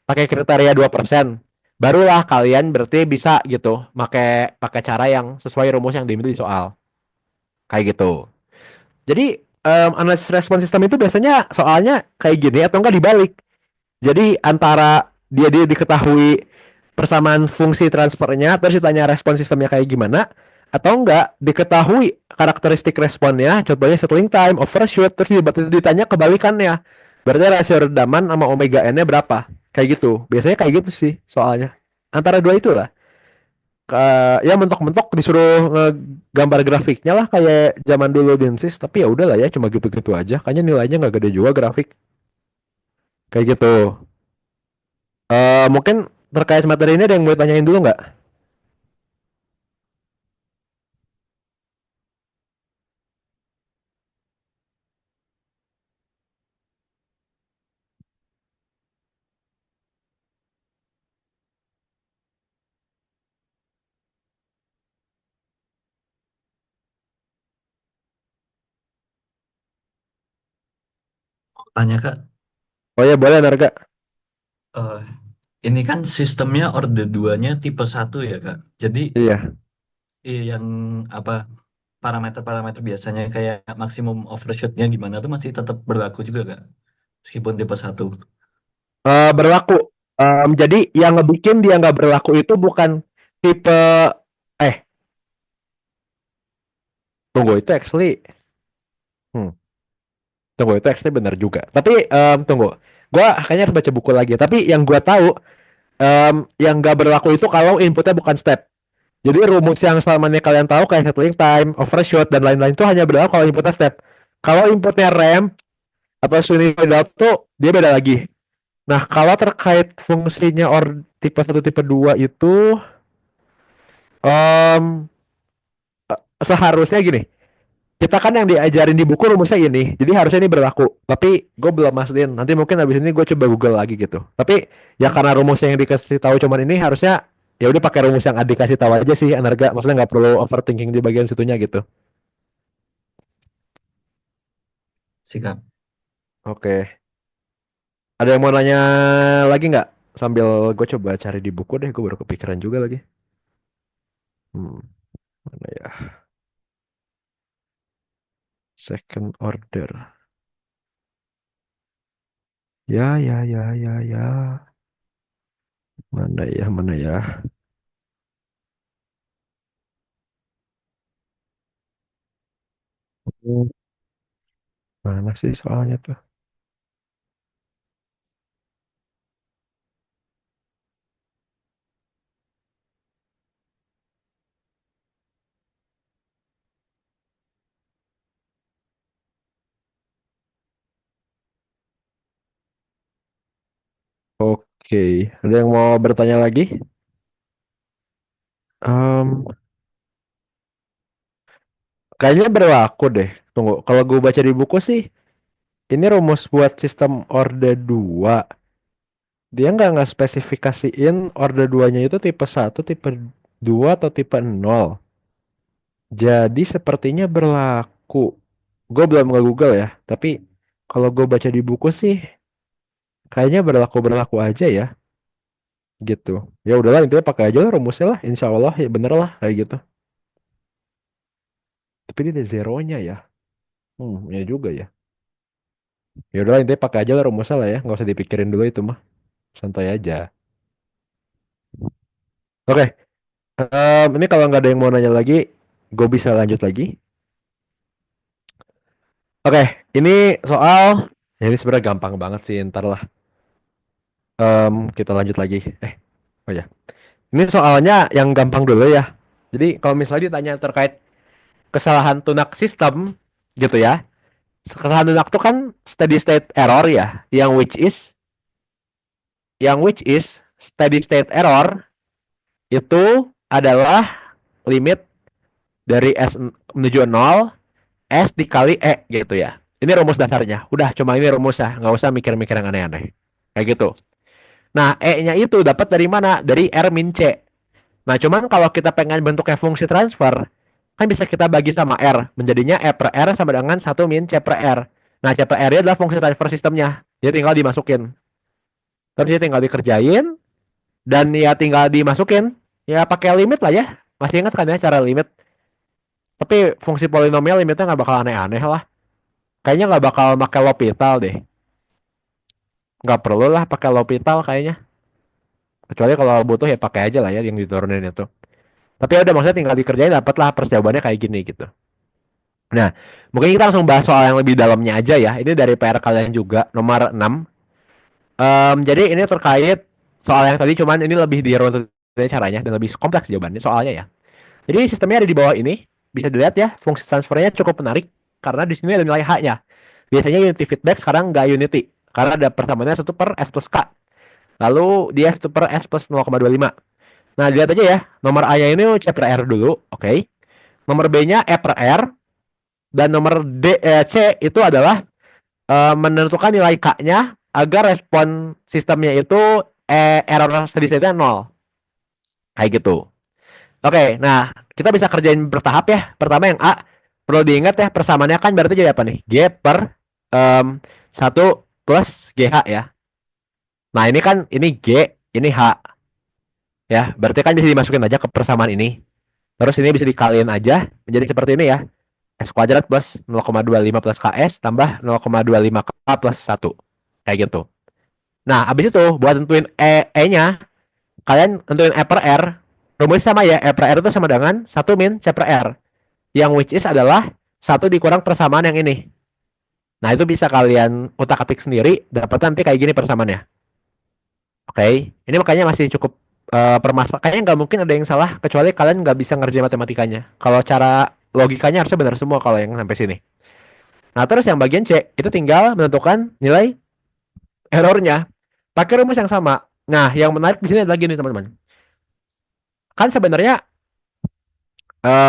pakai kriteria 2%. Barulah kalian berarti bisa gitu. Pakai cara yang sesuai rumus yang diminta di soal. Kayak gitu. Jadi analisis respon sistem itu biasanya soalnya kayak gini atau enggak dibalik. Jadi antara dia diketahui persamaan fungsi transfernya terus ditanya respon sistemnya kayak gimana atau enggak diketahui karakteristik responnya contohnya settling time, overshoot terus ditanya kebalikannya. Berarti rasio redaman sama omega n-nya berapa? Kayak gitu. Biasanya kayak gitu sih soalnya. Antara dua itulah. Ya mentok-mentok disuruh gambar grafiknya lah kayak zaman dulu Densis tapi ya udahlah ya cuma gitu-gitu aja kayaknya nilainya nggak gede juga grafik kayak gitu. Mungkin terkait materi ini ada yang mau tanyain dulu nggak? Tanya Kak, Oh ya boleh Narga. eh, ini kan sistemnya orde 2-nya tipe satu ya Kak. Jadi Iya. yang apa parameter-parameter biasanya kayak maksimum overshoot-nya gimana tuh masih tetap berlaku juga Kak. Meskipun tipe satu. Berlaku. Jadi yang ngebikin dia nggak berlaku itu bukan tipe eh tunggu itu actually hmm, tunggu itu actually benar juga. Tapi tunggu, gua kayaknya harus baca buku lagi. Tapi yang gua tahu yang nggak berlaku itu kalau inputnya bukan step. Jadi rumus yang selama ini kalian tahu kayak settling time, overshoot dan lain-lain itu hanya berlaku kalau inputnya step. Kalau inputnya ramp atau Sweeney Without tuh dia beda lagi. Nah, kalau terkait fungsinya tipe satu tipe 2 itu em, seharusnya gini. Kita kan yang diajarin di buku rumusnya ini. Jadi harusnya ini berlaku. Tapi gue belum mastiin. Nanti mungkin habis ini gue coba Google lagi gitu. Tapi ya karena rumusnya yang dikasih tahu cuman ini harusnya ya udah pakai rumus yang Adik kasih tahu aja sih Energa. Maksudnya nggak perlu overthinking di bagian situnya gitu. Sikap. Oke. Ada yang mau nanya lagi nggak? Sambil gue coba cari di buku deh. Gue baru kepikiran juga lagi. Hmm, mana ya? Second order. Ya, ya, ya, ya, ya. Mana ya, mana ya? Hmm, Mana sih soalnya tuh? Oke, ada yang mau bertanya lagi? Em, Kayaknya berlaku deh. Tunggu, kalau gue baca di buku sih, ini rumus buat sistem orde 2. Dia nggak spesifikasiin orde 2-nya itu tipe satu, tipe 2 atau tipe nol. Jadi sepertinya berlaku. Gue belum nge-Google ya, tapi Kalau gue baca di buku sih kayaknya berlaku-berlaku aja ya gitu. Ya udahlah intinya pakai aja lah rumusnya lah. Insya Allah ya bener lah kayak gitu. Tapi ini ada zeronya ya. Ya juga ya. Ya udahlah intinya pakai aja lah rumusnya lah ya. Nggak usah dipikirin dulu itu mah. Santai aja. Oke. Ini kalau nggak ada yang mau nanya lagi, gue bisa lanjut lagi. Oke. Ini soal. Ya ini sebenarnya gampang banget sih. Ntar lah. Kita lanjut lagi. Oh ya. Ini soalnya yang gampang dulu ya. Jadi kalau misalnya ditanya terkait kesalahan tunak sistem gitu ya. Kesalahan tunak itu kan steady state error ya, yang which is steady state error itu adalah limit dari S menuju 0 S dikali E gitu ya. Ini rumus dasarnya. Udah cuma ini rumusnya, nggak usah mikir-mikir yang aneh-aneh. Kayak gitu. Nah, E-nya itu dapat dari mana? Dari R min C. Nah, cuman kalau kita pengen bentuknya fungsi transfer, kan bisa kita bagi sama R. Menjadinya E per R sama dengan 1 min C per R. Nah, C per R adalah fungsi transfer sistemnya. Jadi tinggal dimasukin. Terus dia tinggal dikerjain, dan ya tinggal dimasukin. Ya pakai limit lah ya. Masih ingat kan ya cara limit? Tapi fungsi polinomial limitnya nggak bakal aneh-aneh lah. Kayaknya nggak bakal pakai L'Hopital deh. Nggak perlu lah pakai L'Hopital kayaknya. Kecuali kalau butuh ya pakai aja lah ya yang diturunin itu. Tapi ya udah maksudnya tinggal dikerjain dapat lah perjawabannya kayak gini gitu. Nah, mungkin kita langsung bahas soal yang lebih dalamnya aja ya. Ini dari PR kalian juga, nomor 6. Jadi ini terkait soal yang tadi, cuman ini lebih diruntutin caranya dan lebih kompleks jawabannya soalnya ya. Jadi sistemnya ada di bawah ini. Bisa dilihat ya, fungsi transfernya cukup menarik karena di sini ada nilai H-nya. Biasanya unity feedback, sekarang nggak unity. Karena ada persamaannya 1 per S plus K. Lalu dia 1 per S plus 0,25. Nah, lihat aja ya. Nomor A-nya ini C per R dulu. Oke. Nomor B-nya E per R. Dan nomor C itu adalah menentukan nilai K-nya agar respon sistemnya itu error steady state-nya 0. Kayak gitu. Oke, nah kita bisa kerjain bertahap ya. Pertama yang A, perlu diingat ya persamaannya kan berarti jadi apa nih? G per em, 1 plus GH ya. Nah ini kan ini G, ini H ya. Berarti kan bisa dimasukin aja ke persamaan ini. Terus ini bisa dikaliin aja menjadi seperti ini ya. S kuadrat plus 0,25 plus KS tambah 0,25 K plus 1. Kayak gitu. Nah, habis itu buat tentuin E-nya, kalian tentuin E per R. Rumusnya sama ya, E per R itu sama dengan 1 min C per R. Yang which is adalah 1 dikurang persamaan yang ini. Nah, itu bisa kalian utak-atik sendiri, dapat nanti kayak gini persamaannya. Oke, ini makanya masih cukup permasalahan. Kayaknya nggak mungkin ada yang salah, kecuali kalian nggak bisa ngerjain matematikanya. Kalau cara logikanya harusnya benar semua kalau yang sampai sini. Nah, terus yang bagian C, itu tinggal menentukan nilai errornya. Pakai rumus yang sama. Nah, yang menarik di sini adalah gini, teman-teman. Kan sebenarnya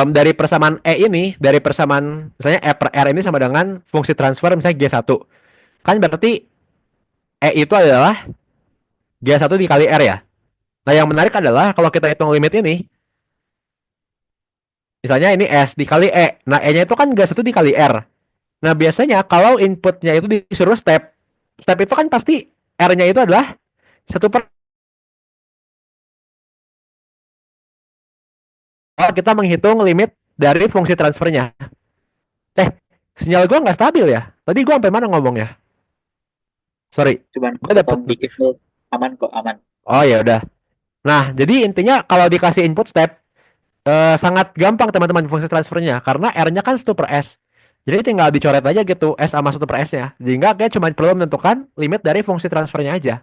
dari persamaan E ini, dari persamaan misalnya E per R ini sama dengan fungsi transfer misalnya G1. Kan berarti E itu adalah G1 dikali R ya. Nah, yang menarik adalah kalau kita hitung limit ini, misalnya ini S dikali E. Nah, E-nya itu kan G1 dikali R. Nah, biasanya kalau inputnya itu disuruh step, step itu kan pasti R-nya itu adalah 1 per. Kalau kita menghitung limit dari fungsi transfernya. Eh, sinyal gua nggak stabil ya. Tadi gua sampai mana ngomongnya? Sorry, Cuman gue dapet. potong dikit tuh. Aman kok, aman. Oh ya udah. Nah, jadi intinya kalau dikasih input step sangat gampang teman-teman fungsi transfernya karena R-nya kan 1 per S. Jadi tinggal dicoret aja gitu S sama 1 per S-nya. Sehingga kayak cuma perlu menentukan limit dari fungsi transfernya aja.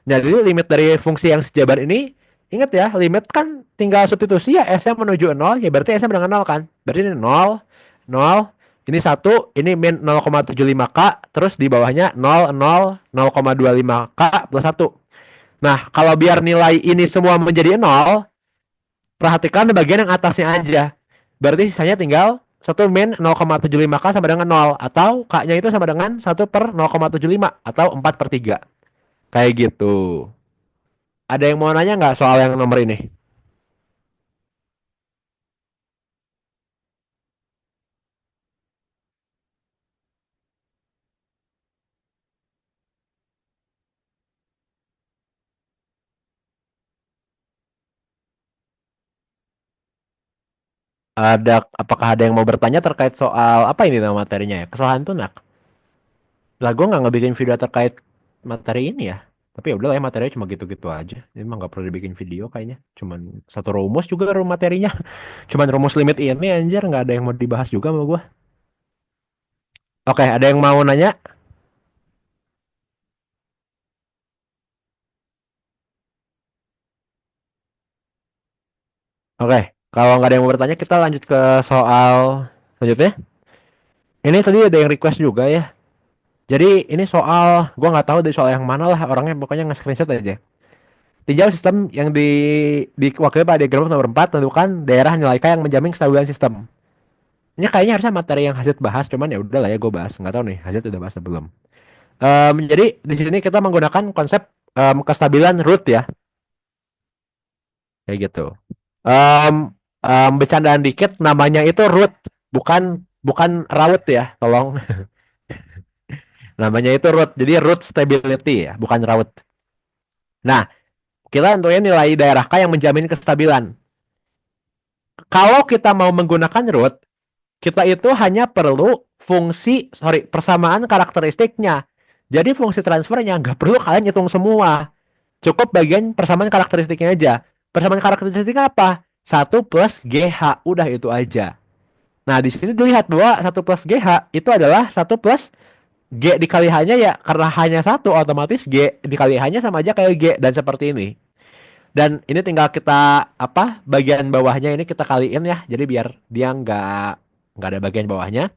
Nah, jadi limit dari fungsi yang sejabar ini, ingat ya, limit kan tinggal substitusi ya S-nya menuju 0, ya berarti S-nya dengan 0 kan. Berarti ini 0, 0, ini 1, ini min 0,75K, terus di bawahnya 0, 0, 0,25K plus 1. Nah, kalau biar nilai ini semua menjadi 0, perhatikan bagian yang atasnya aja. Berarti sisanya tinggal 1 min 0,75K sama dengan 0. Atau K-nya itu sama dengan 1 per 0,75. Atau 4 per 3. Kayak gitu. Ada yang mau nanya nggak soal yang nomor ini? Apakah ada yang mau bertanya terkait soal apa ini nama materinya ya? Kesalahan tunak. Lah gue nggak ngebikin video terkait materi ini ya. Tapi ya udah lah ya materinya cuma gitu-gitu aja. Ini mah nggak perlu dibikin video kayaknya. Cuman satu rumus juga materinya. Cuman rumus limit ini anjir nggak ada yang mau dibahas juga sama gue. Oke, ada yang mau nanya? Oke, kalau nggak ada yang mau bertanya kita lanjut ke soal selanjutnya. Ini tadi ada yang request juga ya. Jadi ini soal gua nggak tahu dari soal yang mana lah orangnya pokoknya nge-screenshot aja. Tinjau sistem yang diwakili pada diagram nomor 4 tentukan daerah nilai K yang menjamin kestabilan sistem. Ini kayaknya harusnya materi yang Hazard bahas, cuman ya udah lah ya gue bahas. Nggak tahu nih Hazard udah bahas atau belum. Jadi di sini kita menggunakan konsep kestabilan root ya, kayak gitu. Em, Bercandaan dikit, namanya itu root, bukan bukan raut ya, tolong. Namanya itu root, jadi root stability ya, bukan raut. Nah, kita tentunya nilai daerah K yang menjamin kestabilan. Kalau kita mau menggunakan root, kita itu hanya perlu persamaan karakteristiknya. Jadi fungsi transfernya nggak perlu kalian hitung semua. Cukup bagian persamaan karakteristiknya aja. Persamaan karakteristiknya apa? Satu plus GH. Udah itu aja. Nah, di sini dilihat bahwa satu plus GH itu adalah satu plus G dikali H-nya ya. Karena hanya satu, otomatis G dikali H-nya sama aja kayak G. Dan seperti ini. Dan ini tinggal kita, bagian bawahnya ini kita kaliin ya. Jadi biar dia nggak ada bagian bawahnya.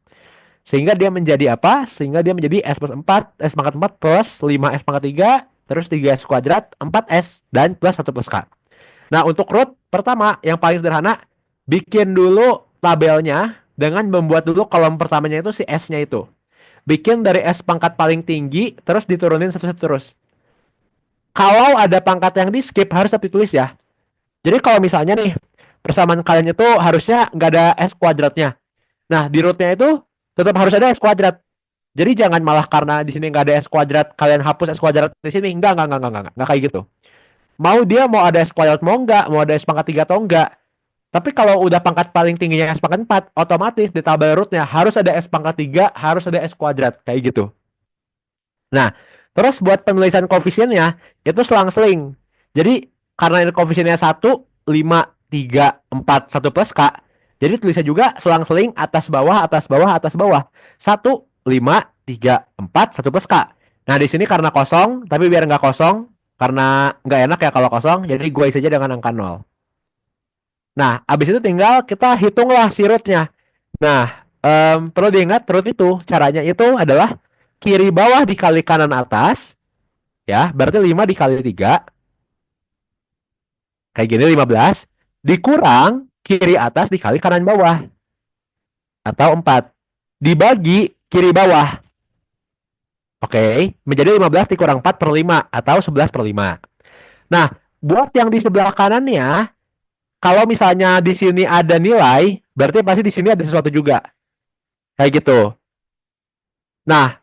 Sehingga dia menjadi apa? Sehingga dia menjadi S plus 4, S pangkat 4 plus 5S pangkat 3, terus 3S kuadrat, 4S, dan plus 1 plus K. Nah, untuk root pertama, yang paling sederhana, bikin dulu tabelnya dengan membuat dulu kolom pertamanya itu si S-nya itu. Bikin dari S pangkat paling tinggi, terus diturunin satu-satu terus. Kalau ada pangkat yang di skip, harus tetap ditulis ya. Jadi kalau misalnya nih, persamaan kalian itu harusnya nggak ada S kuadratnya. Nah, di rootnya itu tetap harus ada S kuadrat. Jadi jangan malah karena di sini nggak ada S kuadrat, kalian hapus S kuadrat di sini. Enggak kayak gitu. Mau ada S kuadrat mau ada S pangkat 3 atau enggak. Tapi kalau udah pangkat paling tingginya S pangkat 4, otomatis di tabel rootnya harus ada S pangkat 3, harus ada S kuadrat. Kayak gitu. Nah, terus buat penulisan koefisiennya, itu selang-seling. Jadi, karena ini koefisiennya 1, 5, 3, 4, 1 plus K. Jadi tulisnya juga selang-seling atas bawah, atas bawah, atas bawah. 1, 5, 3, 4, 1 plus K. Nah, di sini karena kosong, tapi biar nggak kosong, karena nggak enak ya kalau kosong, jadi gue isi aja dengan angka 0. Nah, abis itu tinggal kita hitunglah si rootnya. Nah, perlu diingat root itu caranya itu adalah kiri bawah dikali kanan atas, ya, berarti 5 dikali 3, kayak gini 15, dikurang kiri atas dikali kanan bawah, atau 4, dibagi kiri bawah. Oke, menjadi 15 dikurang 4 per 5, atau 11 per 5. Nah, buat yang di sebelah kanannya, kalau misalnya di sini ada nilai, berarti pasti di sini ada sesuatu juga. Kayak gitu. Nah,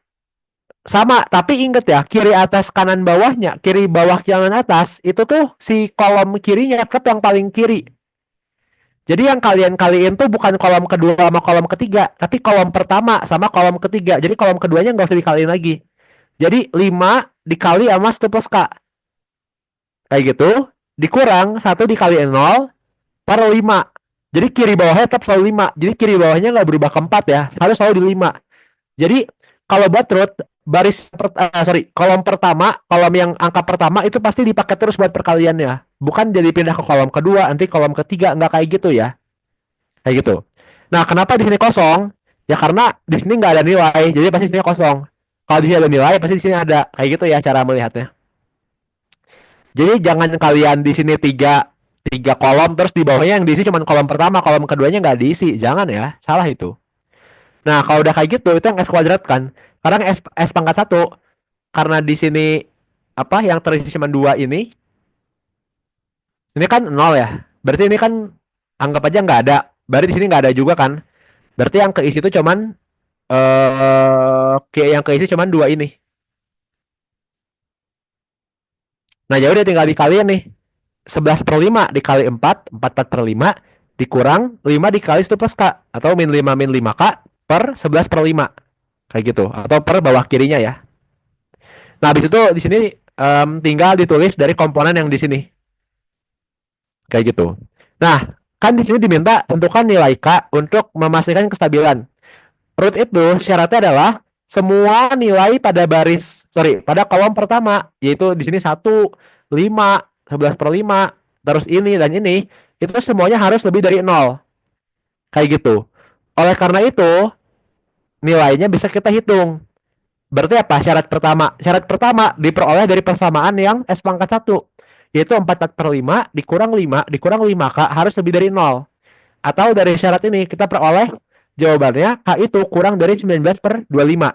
sama, tapi inget ya, kiri atas kanan bawahnya, kiri bawah kanan atas, itu tuh si kolom kirinya ke yang paling kiri. Jadi yang kalian kaliin tuh bukan kolom kedua sama kolom ketiga, tapi kolom pertama sama kolom ketiga. Jadi kolom keduanya nggak usah dikaliin lagi. Jadi 5 dikali sama 1 plus K. Kayak gitu, dikurang 1 dikali 0 per 5. Jadi kiri bawahnya tetap selalu 5. Jadi kiri bawahnya nggak berubah ke 4 ya, harus selalu di 5. Jadi kalau buat root kolom pertama, kolom yang angka pertama itu pasti dipakai terus buat perkaliannya. Bukan jadi pindah ke kolom kedua, nanti kolom ketiga, nggak kayak gitu ya. Kayak gitu. Nah, kenapa di sini kosong? Ya karena di sini nggak ada nilai, jadi pasti di sini kosong. Kalau di sini ada nilai, pasti di sini ada. Kayak gitu ya cara melihatnya. Jadi jangan kalian di sini tiga kolom terus di bawahnya yang diisi cuma kolom pertama, kolom keduanya nggak diisi. Jangan ya, salah itu. Nah, kalau udah kayak gitu, itu yang S kuadrat kan. Sekarang S pangkat 1, karena di sini yang terisi cuma 2 ini kan 0 ya. Berarti ini kan anggap aja nggak ada. Berarti di sini nggak ada juga kan. Berarti yang keisi itu cuman yang keisi cuman 2 ini. Nah, ya udah tinggal dikaliin nih. 11 per 5 dikali 4, 44 per 5, dikurang 5 dikali 1 plus K. Atau min 5 K per 11 per 5. Kayak gitu. Atau per bawah kirinya ya. Nah, habis itu di sini tinggal ditulis dari komponen yang di sini. Kayak gitu. Nah, kan di sini diminta tentukan nilai K untuk memastikan kestabilan. Root itu syaratnya adalah semua nilai pada kolom pertama, yaitu di sini 1, 5, 11 per 5, terus ini dan ini, itu semuanya harus lebih dari 0. Kayak gitu. Oleh karena itu, nilainya bisa kita hitung. Berarti apa? Syarat pertama. Syarat pertama diperoleh dari persamaan yang S pangkat 1. Yaitu 44 per 5 dikurang 5 dikurang 5K harus lebih dari 0. Atau dari syarat ini kita peroleh jawabannya K itu kurang dari 19 per 25.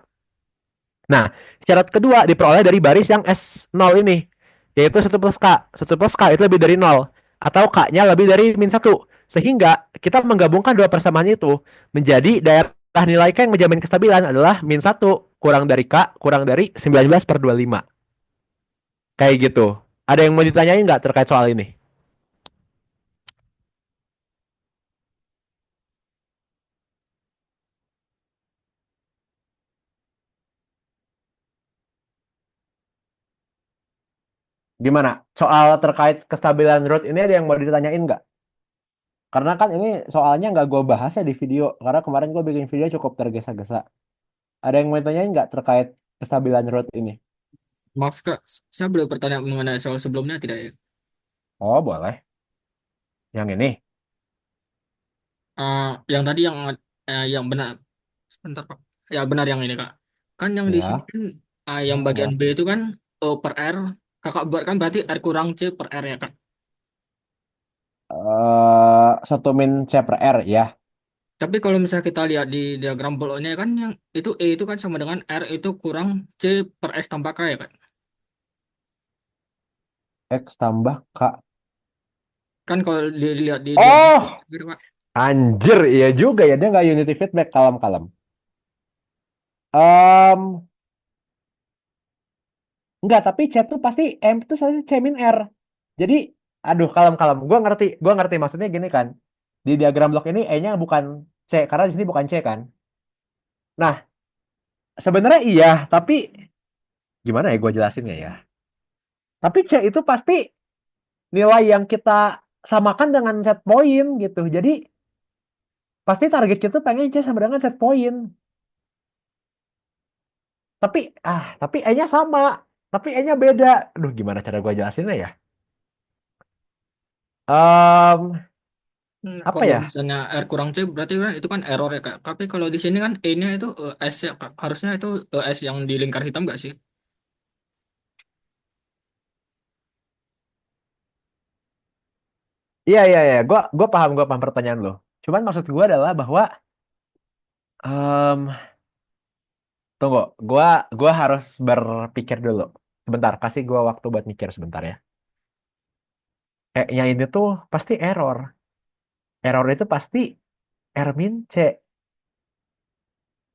Nah, syarat kedua diperoleh dari baris yang S0 ini. Yaitu 1 plus K. 1 plus K itu lebih dari 0. Atau K-nya lebih dari min 1. Sehingga kita menggabungkan dua persamaan itu menjadi daerah nilai K yang menjamin kestabilan adalah min 1 kurang dari K kurang dari 19 per 25. Kayak gitu. Ada yang mau ditanyain nggak terkait soal ini? Gimana? Soal terkait kestabilan root ini ada yang mau ditanyain nggak? Karena kan ini soalnya nggak gue bahas ya di video. Karena kemarin gue bikin video cukup tergesa-gesa. Ada yang mau ditanyain nggak terkait kestabilan root ini? Maaf Kak, saya boleh bertanya mengenai soal sebelumnya tidak ya? Oh, boleh. Yang ini? Yang tadi yang benar, sebentar Pak. Ya benar yang ini Kak. Kan yang di sini Ya. kan yang bagian B itu kan O per R. Kakak buat kan berarti R kurang C per R ya Kak. 1 min C per R ya. Tapi kalau misalnya kita lihat di diagram boloknya kan yang itu E itu kan sama dengan R itu kurang C per S tambah K ya Kak. X tambah K. Kan kalau dilihat di diagram Oh, gitu Kak. anjir. Iya juga ya. Dia nggak unity feedback kalem-kalem. Em, Enggak, tapi C tuh pasti M itu pasti C min R. Jadi, aduh kalem-kalem. Gua ngerti maksudnya gini kan. Di diagram blok ini E-nya bukan C karena di sini bukan C kan. Nah, sebenarnya iya, tapi gimana ya gue jelasinnya ya. Tapi C itu pasti nilai yang kita samakan dengan set point gitu. Jadi, pasti target kita tuh pengen C sama dengan set point. Tapi E-nya sama. Tapi E-nya beda. Aduh, gimana cara gue jelasinnya ya? Apa Kalau ya? misalnya R kurang C berarti kan itu kan error ya Kak. Tapi kalau di sini kan E-nya itu S ya Kak. Harusnya itu S yang di lingkar hitam nggak sih? Iya, iya, iya. Gue paham pertanyaan lo. Cuman maksud gue adalah bahwa em, tunggu, gua harus berpikir dulu. Sebentar, kasih gua waktu buat mikir sebentar ya. E-nya ini tuh pasti error. Error itu pasti R min C.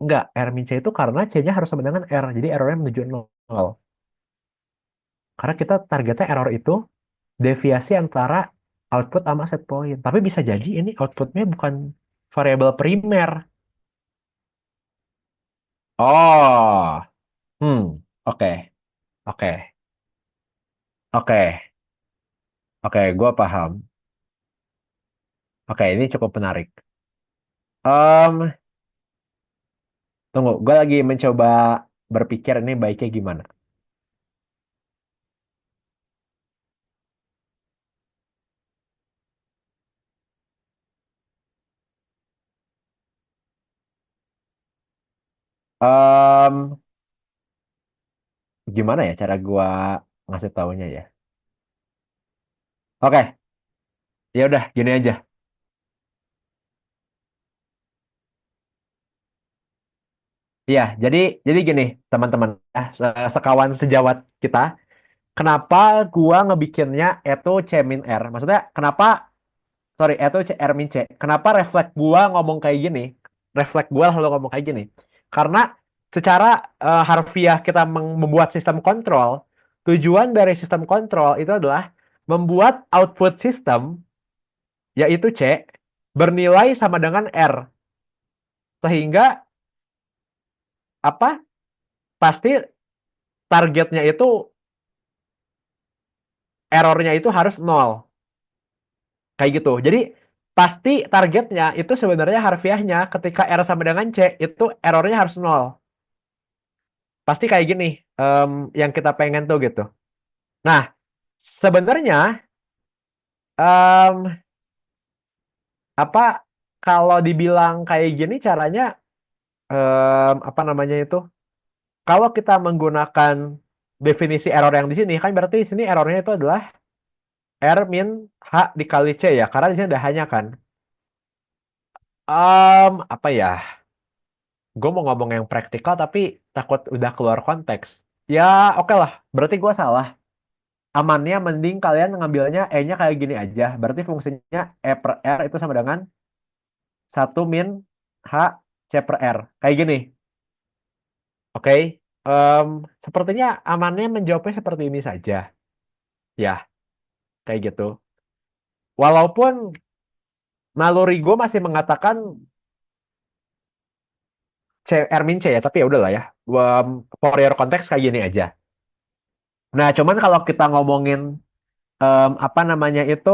Enggak, R min C itu karena C-nya harus sama dengan R. Jadi errornya menuju 0. Karena kita targetnya error itu deviasi antara output sama set point. Tapi bisa jadi ini outputnya bukan variabel primer. Oh, oke, oke, oke, oke, gua paham. Oke, ini cukup menarik. Em, Tunggu, gue lagi mencoba berpikir ini baiknya gimana. Em, Gimana ya cara gue ngasih taunya ya? Oke, ya udah gini aja. Iya, jadi gini teman-teman, sekawan sejawat kita, kenapa gua ngebikinnya itu C min R? Maksudnya kenapa, sorry, itu C R min C? Kenapa refleks gua ngomong kayak gini? Refleks gua selalu ngomong kayak gini. Karena secara harfiah kita membuat sistem kontrol, tujuan dari sistem kontrol itu adalah membuat output sistem, yaitu C, bernilai sama dengan R. Sehingga apa? Pasti targetnya itu errornya itu harus nol. Kayak gitu. Jadi pasti targetnya itu sebenarnya harfiahnya ketika R sama dengan C itu errornya harus nol. Pasti kayak gini yang kita pengen tuh gitu. Nah, sebenarnya em, apa kalau dibilang kayak gini caranya apa namanya itu? Kalau kita menggunakan definisi error yang di sini kan berarti di sini errornya itu adalah R min H dikali C ya, karena di sini ada hanya kan. Apa ya? Gue mau ngomong yang praktikal tapi takut udah keluar konteks. Ya oke lah, berarti gue salah. Amannya mending kalian ngambilnya E-nya kayak gini aja. Berarti fungsinya E per R itu sama dengan satu min H C per R. Kayak gini. Oke. Em, Sepertinya amannya menjawabnya seperti ini saja. Ya, kayak gitu. Walaupun naluri gue masih mengatakan C, R min C ya, tapi ya udahlah ya. For your konteks kayak gini aja. Nah, cuman kalau kita ngomongin apa namanya itu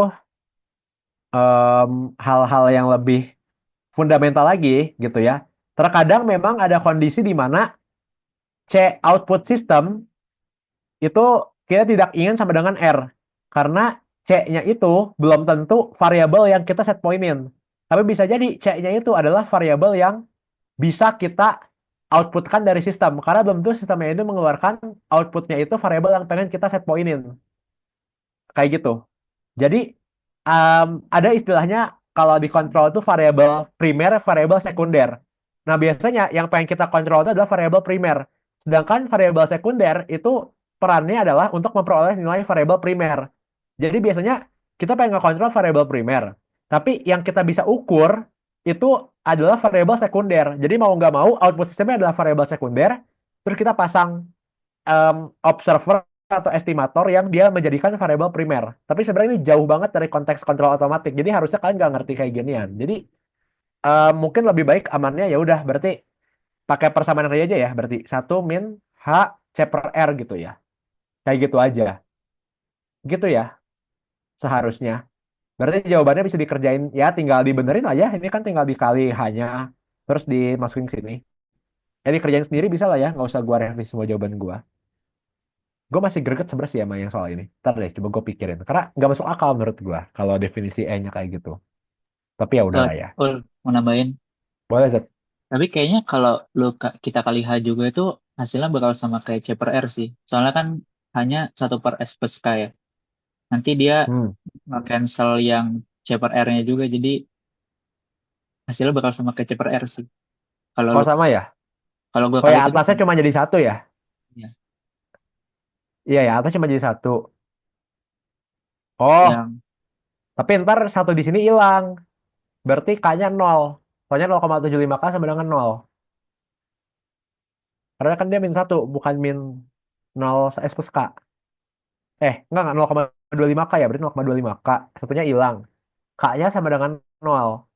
hal-hal yang lebih fundamental lagi gitu ya. Terkadang memang ada kondisi di mana C output system itu kita tidak ingin sama dengan R karena C-nya itu belum tentu variabel yang kita set pointin. Tapi bisa jadi C-nya itu adalah variabel yang bisa kita outputkan dari sistem karena belum tentu sistemnya itu mengeluarkan outputnya itu variabel yang pengen kita set pointin. Kayak gitu. Jadi ada istilahnya kalau dikontrol itu variabel primer, variabel sekunder. Nah, biasanya yang pengen kita kontrol itu adalah variabel primer. Sedangkan variabel sekunder itu perannya adalah untuk memperoleh nilai variabel primer. Jadi biasanya kita pengen ngekontrol variabel primer. Tapi yang kita bisa ukur itu adalah variabel sekunder. Jadi mau nggak mau output sistemnya adalah variabel sekunder. Terus kita pasang observer atau estimator yang dia menjadikan variabel primer. Tapi sebenarnya ini jauh banget dari konteks kontrol otomatik. Jadi harusnya kalian nggak ngerti kayak ginian. Jadi mungkin lebih baik amannya ya udah berarti pakai persamaan tadi aja ya. Berarti satu min H C per R gitu ya. Kayak gitu aja. Gitu ya seharusnya. Berarti jawabannya bisa dikerjain ya tinggal dibenerin lah ya. Ini kan tinggal dikali hanya terus dimasukin ke sini. Dikerjain sendiri bisa lah ya. Nggak usah gua revisi semua jawaban gua. Gue masih greget sebenarnya sih sama yang soal ini. Ntar deh, coba gue pikirin. Karena nggak masuk akal menurut gue kalau definisi E-nya kayak gitu. Tapi ya Oh, udahlah ya. oh, mau nambahin. Boleh, Zat. Tapi kayaknya kalau kita kali H juga itu hasilnya bakal sama kayak C per R sih. Soalnya kan hanya satu per S plus K ya. Nanti dia Hmm. nge-cancel yang C per R-nya juga. Jadi hasilnya bakal sama kayak C per R sih. Kalau Oh lu sama ya? kalau gue Oh kali ya, itu atasnya kan. cuma jadi satu ya? Ya, Iya ya, atas cuma jadi satu. Oh, yang tapi ntar satu di sini hilang. Berarti K-nya 0. Soalnya 0,75K sama dengan 0. Karena kan dia min satu, bukan min 0 S plus K. Enggak 0,25K ya, berarti 0,25K. Satunya hilang. K-nya sama dengan 0.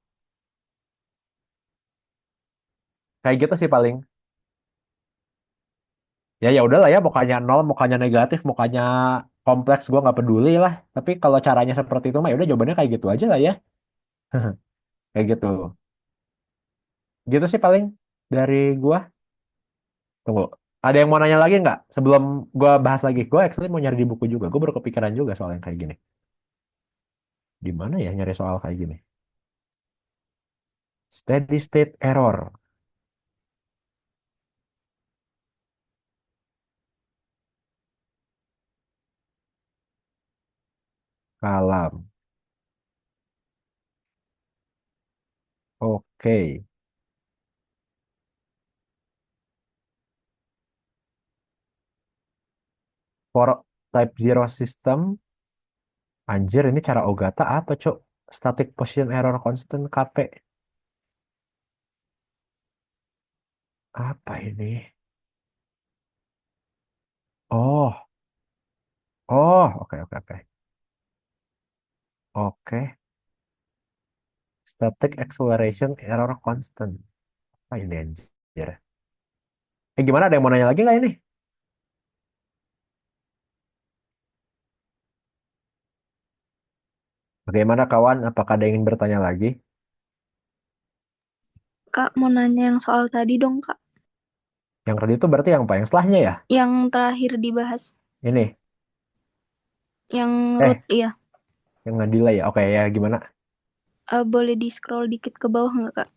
Kayak gitu sih paling. Ya udahlah ya, mukanya nol, mukanya negatif, mukanya kompleks, gue nggak peduli lah. Tapi kalau caranya seperti itu mah ya udah jawabannya kayak gitu aja lah ya. Kayak gitu. Gitu sih paling dari gua. Tunggu. Ada yang mau nanya lagi nggak? Sebelum gua bahas lagi. Gua actually mau nyari di buku juga. Gue baru kepikiran juga soal yang kayak gini. Gimana ya nyari soal kayak gini? Steady state error. Kalam. Oke. For type zero system. Anjir, ini cara Ogata apa, Cok? Static position error constant KP. Apa ini? Oh, oke, oke, oke. Oke. Static acceleration error constant. Apa ini anjir? Gimana? Ada yang mau nanya lagi nggak ini? Bagaimana kawan? Apakah ada yang ingin bertanya lagi? Kak, mau nanya yang soal tadi dong, Kak. Yang tadi itu berarti yang apa? Yang setelahnya ya? Yang terakhir dibahas. Ini. Yang Eh, root, iya. yang nggak delay ya? Oke ya, gimana? Boleh di-scroll dikit ke bawah nggak, Kak?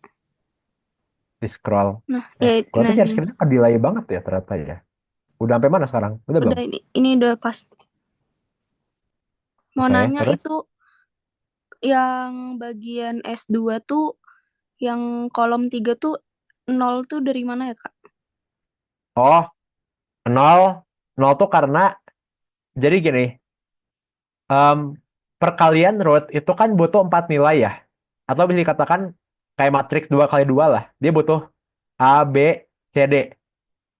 Di scroll. Nah, ya, Gua tuh nah share ini. screen-nya nggak delay banget ya ternyata ya. Udah sampai mana sekarang? Udah belum? Udah, ini udah pas. Mau Oke, nanya terus? itu yang bagian S2 tuh, yang kolom 3 tuh 0 tuh dari mana ya, Kak? Oh, nol. Nol tuh karena, jadi gini, em, perkalian root itu kan butuh 4 nilai ya. Atau bisa dikatakan kayak matriks 2 kali 2 lah. Dia butuh A, B, C, D.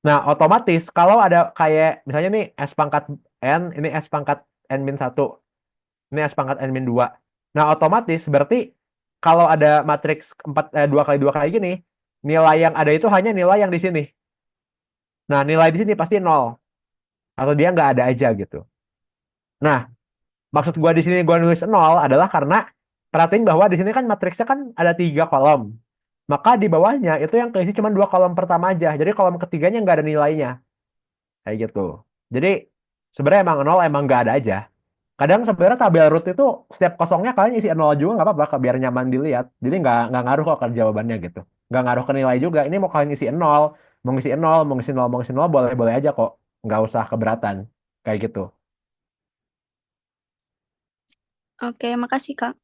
Nah, otomatis kalau ada kayak misalnya nih S pangkat N, ini S pangkat N min 1, ini S pangkat N min 2. Nah, otomatis berarti kalau ada matriks 2 kali 2 kayak gini, nilai yang ada itu hanya nilai yang di sini. Nah, nilai di sini pasti nol. Atau dia nggak ada aja gitu. Nah, maksud gua di sini gua nulis nol adalah karena perhatiin bahwa di sini kan matriksnya kan ada 3 kolom. Maka di bawahnya itu yang keisi cuma 2 kolom pertama aja. Jadi kolom ketiganya nggak ada nilainya. Kayak gitu. Jadi sebenarnya emang nol emang nggak ada aja. Kadang sebenarnya tabel root itu setiap kosongnya kalian isi nol juga nggak apa-apa biar nyaman dilihat. Jadi nggak ngaruh kok ke jawabannya gitu. Nggak ngaruh ke nilai juga. Ini mau kalian isi nol, mau ngisi nol, mau ngisi nol, mau ngisi nol boleh-boleh aja kok. Nggak usah keberatan. Kayak gitu. Oke, makasih, Kak.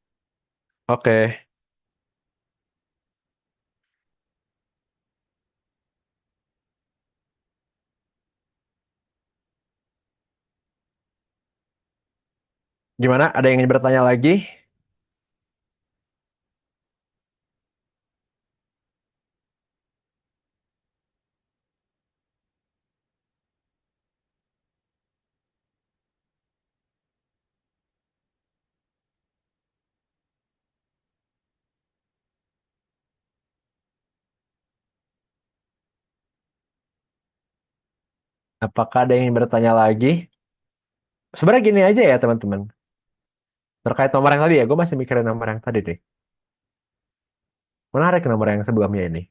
Oke. Gimana? Ada yang ingin bertanya lagi? Apakah ada yang ingin bertanya lagi? Sebenarnya gini aja ya teman-teman. Terkait nomor yang tadi ya, gue masih mikirin nomor yang tadi deh. Menarik nomor yang sebelumnya ini.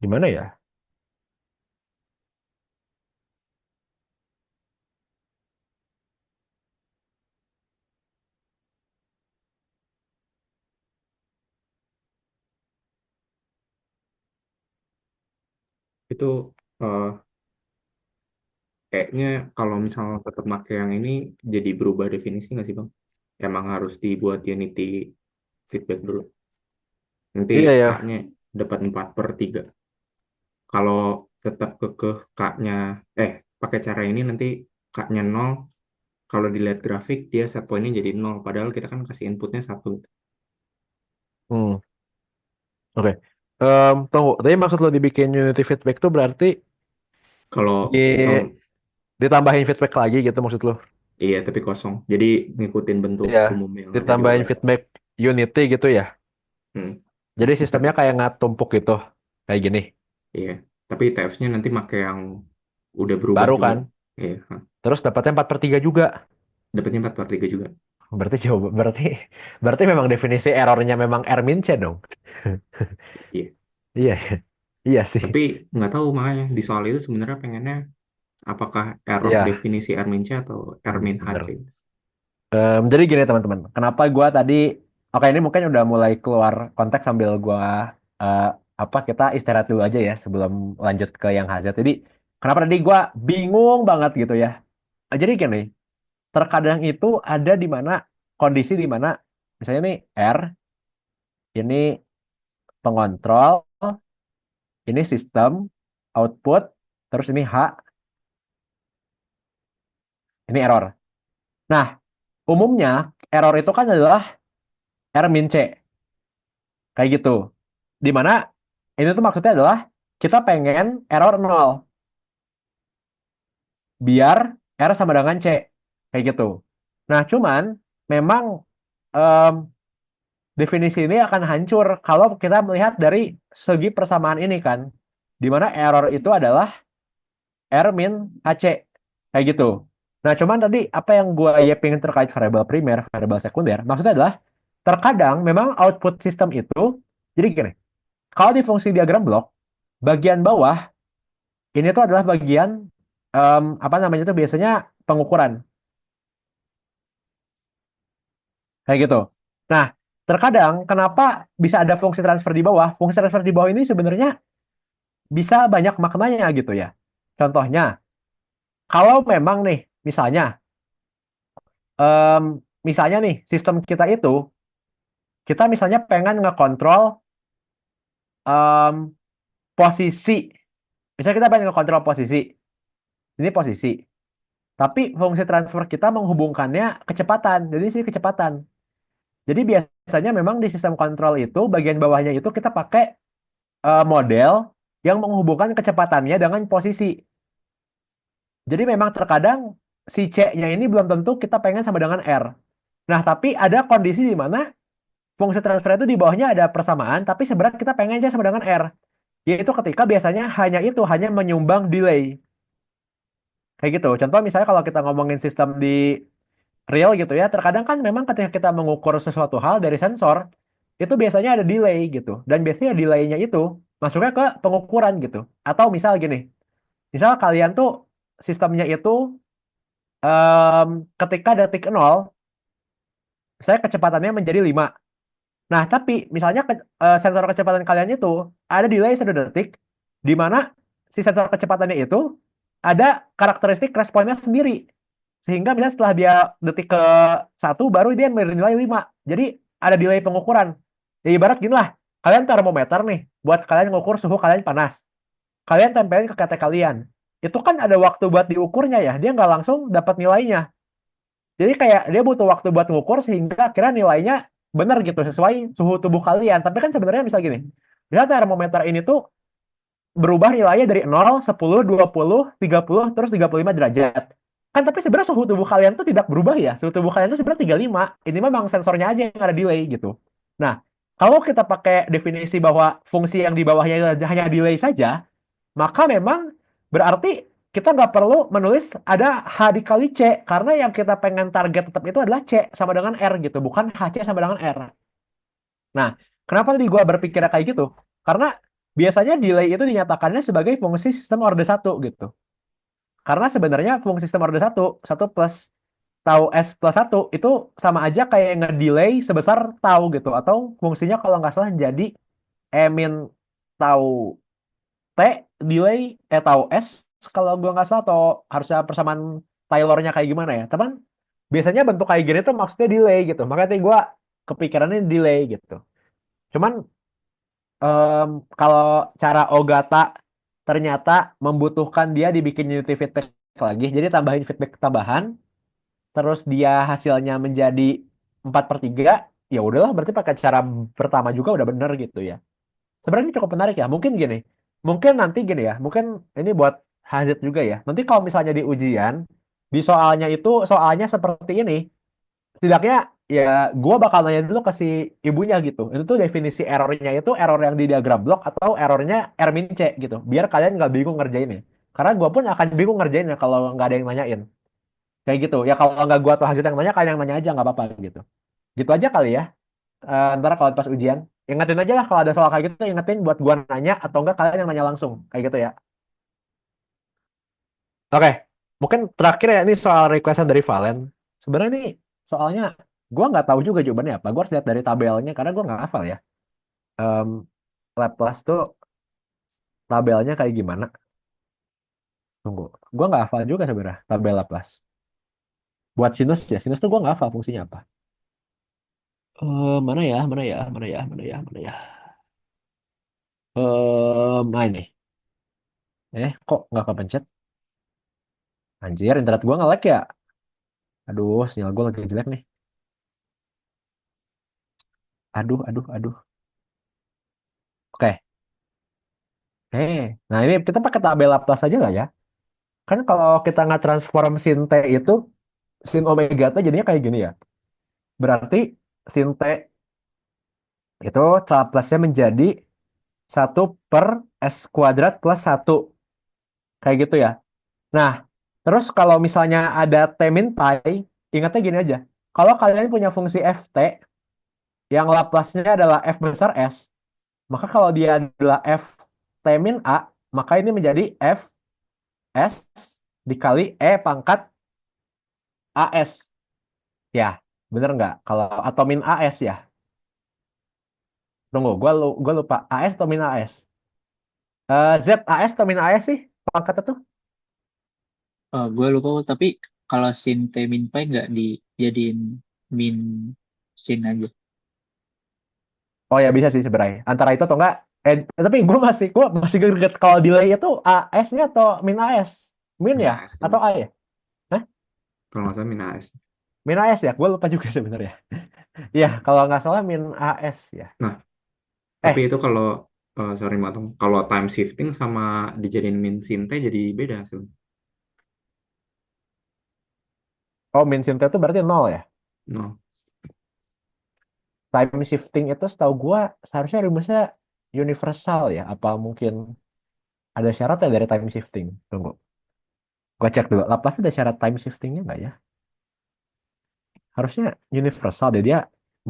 Gimana ya? Itu eh, kayaknya kalau misalnya tetap pakai yang ini jadi berubah definisi nggak sih Bang? Emang harus dibuat unity feedback dulu. Nanti Iya ya. K-nya dapat 4/3. Kalau tetap kekeh K-nya, pakai cara ini nanti K-nya 0. Kalau dilihat grafik, dia set pointnya jadi 0. Padahal kita kan kasih inputnya 1. Hmm, oke. Tunggu. Tapi maksud lo dibikin unity feedback tuh berarti Kalau misal, di ditambahin feedback lagi gitu maksud lo? iya tapi kosong. Jadi ngikutin bentuk Iya. umum yang ada di Ditambahin OS. feedback unity gitu ya. Hmm. Jadi Tapi, sistemnya kayak nggak tumpuk gitu. Kayak gini. iya. Tapi TF-nya nanti pakai yang udah berubah Baru juga. kan? Iya. Terus dapatnya 4/3 juga. Dapatnya 4/3 juga. Berarti coba berarti berarti memang definisi errornya memang Ermince dong. Iya. Iya. Iya sih. Tapi nggak tahu makanya di soal itu sebenarnya pengennya apakah error Iya. definisi Ermin C atau Ermin HC. Bener. Jadi gini teman-teman, kenapa gua tadi, oke ini mungkin udah mulai keluar konteks sambil gua eh, apa kita istirahat dulu aja ya sebelum lanjut ke yang hazard. Jadi kenapa tadi gua bingung banget gitu ya. Jadi gini, terkadang itu ada di mana kondisi di mana misalnya nih R ini pengontrol, ini sistem output, terus ini H, ini error. Nah, umumnya error itu kan adalah R min C kayak gitu. Di mana ini tuh maksudnya adalah kita pengen error nol biar R sama dengan C kayak gitu. Nah, cuman memang em, definisi ini akan hancur kalau kita melihat dari segi persamaan ini kan, di mana error itu adalah R min HC kayak gitu. Nah, cuman tadi apa yang gue pengen terkait variabel primer, variabel sekunder, maksudnya adalah terkadang memang output sistem itu, jadi gini, kalau di fungsi diagram blok, bagian bawah ini tuh adalah bagian apa namanya tuh biasanya pengukuran kayak gitu. Nah, terkadang kenapa bisa ada fungsi transfer di bawah? Fungsi transfer di bawah ini sebenarnya bisa banyak maknanya gitu ya. Contohnya, kalau memang nih, misalnya, em, misalnya nih, sistem kita itu, kita misalnya pengen ngekontrol em, posisi. Misalnya kita pengen ngekontrol posisi. Ini posisi. Tapi fungsi transfer kita menghubungkannya kecepatan. Jadi sih kecepatan. Jadi biasanya memang di sistem kontrol itu, bagian bawahnya itu kita pakai model yang menghubungkan kecepatannya dengan posisi. Jadi memang terkadang si C-nya ini belum tentu kita pengen sama dengan R. Nah, tapi ada kondisi di mana fungsi transfer itu di bawahnya ada persamaan, tapi sebenarnya kita pengennya sama dengan R. Yaitu ketika biasanya hanya menyumbang delay. Kayak gitu. Contoh misalnya kalau kita ngomongin sistem di real gitu ya, terkadang kan memang ketika kita mengukur sesuatu hal dari sensor, itu biasanya ada delay gitu. Dan biasanya delaynya itu masuknya ke pengukuran gitu. Atau misal gini, misal kalian tuh sistemnya itu ketika detik 0, saya kecepatannya menjadi 5. Nah, tapi misalnya sensor kecepatan kalian itu ada delay 1 detik, di mana si sensor kecepatannya itu ada karakteristik responnya sendiri. Sehingga misalnya setelah dia detik ke 1, baru dia bernilai 5. Jadi ada delay pengukuran. Ya ibarat gini lah, kalian termometer nih, buat kalian ngukur suhu kalian panas. Kalian tempelin ke KT kalian. Itu kan ada waktu buat diukurnya ya, dia nggak langsung dapat nilainya. Jadi kayak dia butuh waktu buat ngukur sehingga akhirnya nilainya benar gitu sesuai suhu tubuh kalian. Tapi kan sebenarnya bisa gini. Misal termometer ini tuh berubah nilainya dari 0, 10, 20, 30, terus 35 derajat. Kan tapi sebenarnya suhu tubuh kalian tuh tidak berubah ya. Suhu tubuh kalian tuh sebenarnya 35. Ini memang sensornya aja yang ada delay gitu. Nah, kalau kita pakai definisi bahwa fungsi yang di bawahnya itu hanya delay saja, maka memang berarti kita nggak perlu menulis ada H dikali C, karena yang kita pengen target tetap itu adalah C sama dengan R gitu, bukan HC sama dengan R. Nah, kenapa tadi gua berpikir kayak gitu? Karena biasanya delay itu dinyatakannya sebagai fungsi sistem orde 1 gitu. Karena sebenarnya fungsi sistem orde 1, 1 plus tau S plus 1 itu sama aja kayak ngedelay sebesar tau gitu. Atau fungsinya kalau nggak salah jadi E min tau T delay tau S kalau gue nggak salah, atau harusnya persamaan Taylornya kayak gimana ya teman, biasanya bentuk kayak gini tuh maksudnya delay gitu, makanya tadi gue kepikirannya delay gitu. Cuman em, kalau cara Ogata ternyata membutuhkan dia dibikin unity feedback lagi, jadi tambahin feedback tambahan, terus dia hasilnya menjadi 4/3, ya udahlah berarti pakai cara pertama juga udah bener gitu ya. Sebenarnya ini cukup menarik ya. Mungkin gini, mungkin nanti gini ya, mungkin ini buat Hazit juga ya. Nanti kalau misalnya di ujian, di soalnya itu soalnya seperti ini, setidaknya ya gue bakal nanya dulu ke si ibunya gitu. Itu tuh definisi errornya itu error yang di diagram blok atau errornya R min C gitu. Biar kalian nggak bingung ngerjainnya. Karena gue pun akan bingung ngerjainnya kalau nggak ada yang nanyain. Kayak gitu. Ya kalau nggak gue atau Hazit yang nanya, kalian yang nanya aja nggak apa-apa gitu. Gitu aja kali ya. Ntar kalau pas ujian, ingetin aja lah kalau ada soal kayak gitu, ingetin buat gua nanya atau enggak kalian yang nanya langsung kayak gitu ya. Oke, mungkin terakhir ya, ini soal requestan dari Valen. Sebenarnya ini soalnya gua nggak tahu juga jawabannya apa. Gua harus lihat dari tabelnya karena gua nggak hafal ya. Em, Laplace tuh tabelnya kayak gimana? Tunggu, gua nggak hafal juga sebenarnya tabel Laplace. Buat sinus ya, sinus tuh gua nggak hafal fungsinya apa. Mana ya, mana ya, mana ya, mana ya, mana ya. Nah ini. Kok nggak kepencet? Anjir, internet gua nge-lag ya. Aduh, sinyal gue lagi jelek nih. Aduh, aduh, aduh. Oke. Nah ini kita pakai tabel Laplace aja lah ya. Kan kalau kita nggak transform sin T itu, sin omega T jadinya kayak gini ya. Berarti sin T itu Laplasnya menjadi 1/s² plus 1. Kayak gitu ya. Nah, terus kalau misalnya ada T min pi, ingatnya gini aja. Kalau kalian punya fungsi ft yang Laplasnya adalah f besar S, maka kalau dia adalah f T min A, maka ini menjadi f S dikali E pangkat AS. Ya, bener nggak? Kalau atau min AS ya. Tunggu, gua lupa. AS atau min AS? ZAS atau min AS sih pangkatnya tuh? Oh, gue lupa, tapi kalau sin T min pi nggak dijadiin min sin aja. Oh ya bisa sih sebenarnya. Antara itu atau enggak. Tapi gue masih greget kalau delay itu AS-nya atau min AS? Min Min ya? AS kan. Atau A ya? Hah? Kalau nggak salah min AS. Min AS ya? Gue lupa juga sebenarnya. Iya, kalau nggak salah min AS ya. Nah, tapi Eh, itu kalau sorry Matong, kalau time shifting sama dijadiin min sinte jadi beda hasilnya. oh min sin T itu berarti nol ya? No. Time shifting itu setahu gue seharusnya rumusnya universal ya? Apa mungkin ada syaratnya dari time shifting? Tunggu. Gue cek dulu. Laplace ada syarat time shiftingnya nggak ya? Harusnya universal deh. Dia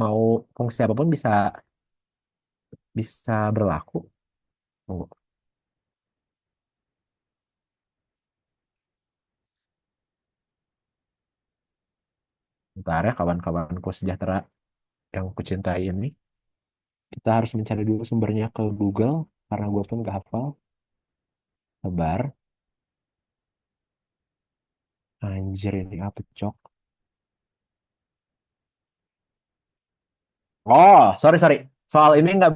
mau fungsi apapun bisa bisa berlaku. Tunggu. Bentar ya kawan-kawanku sejahtera yang kucintai ini. Kita harus mencari dulu sumbernya ke Google karena gue pun gak hafal. Sabar. Anjir ini apa cok? Oh, sorry sorry. Soal ini nggak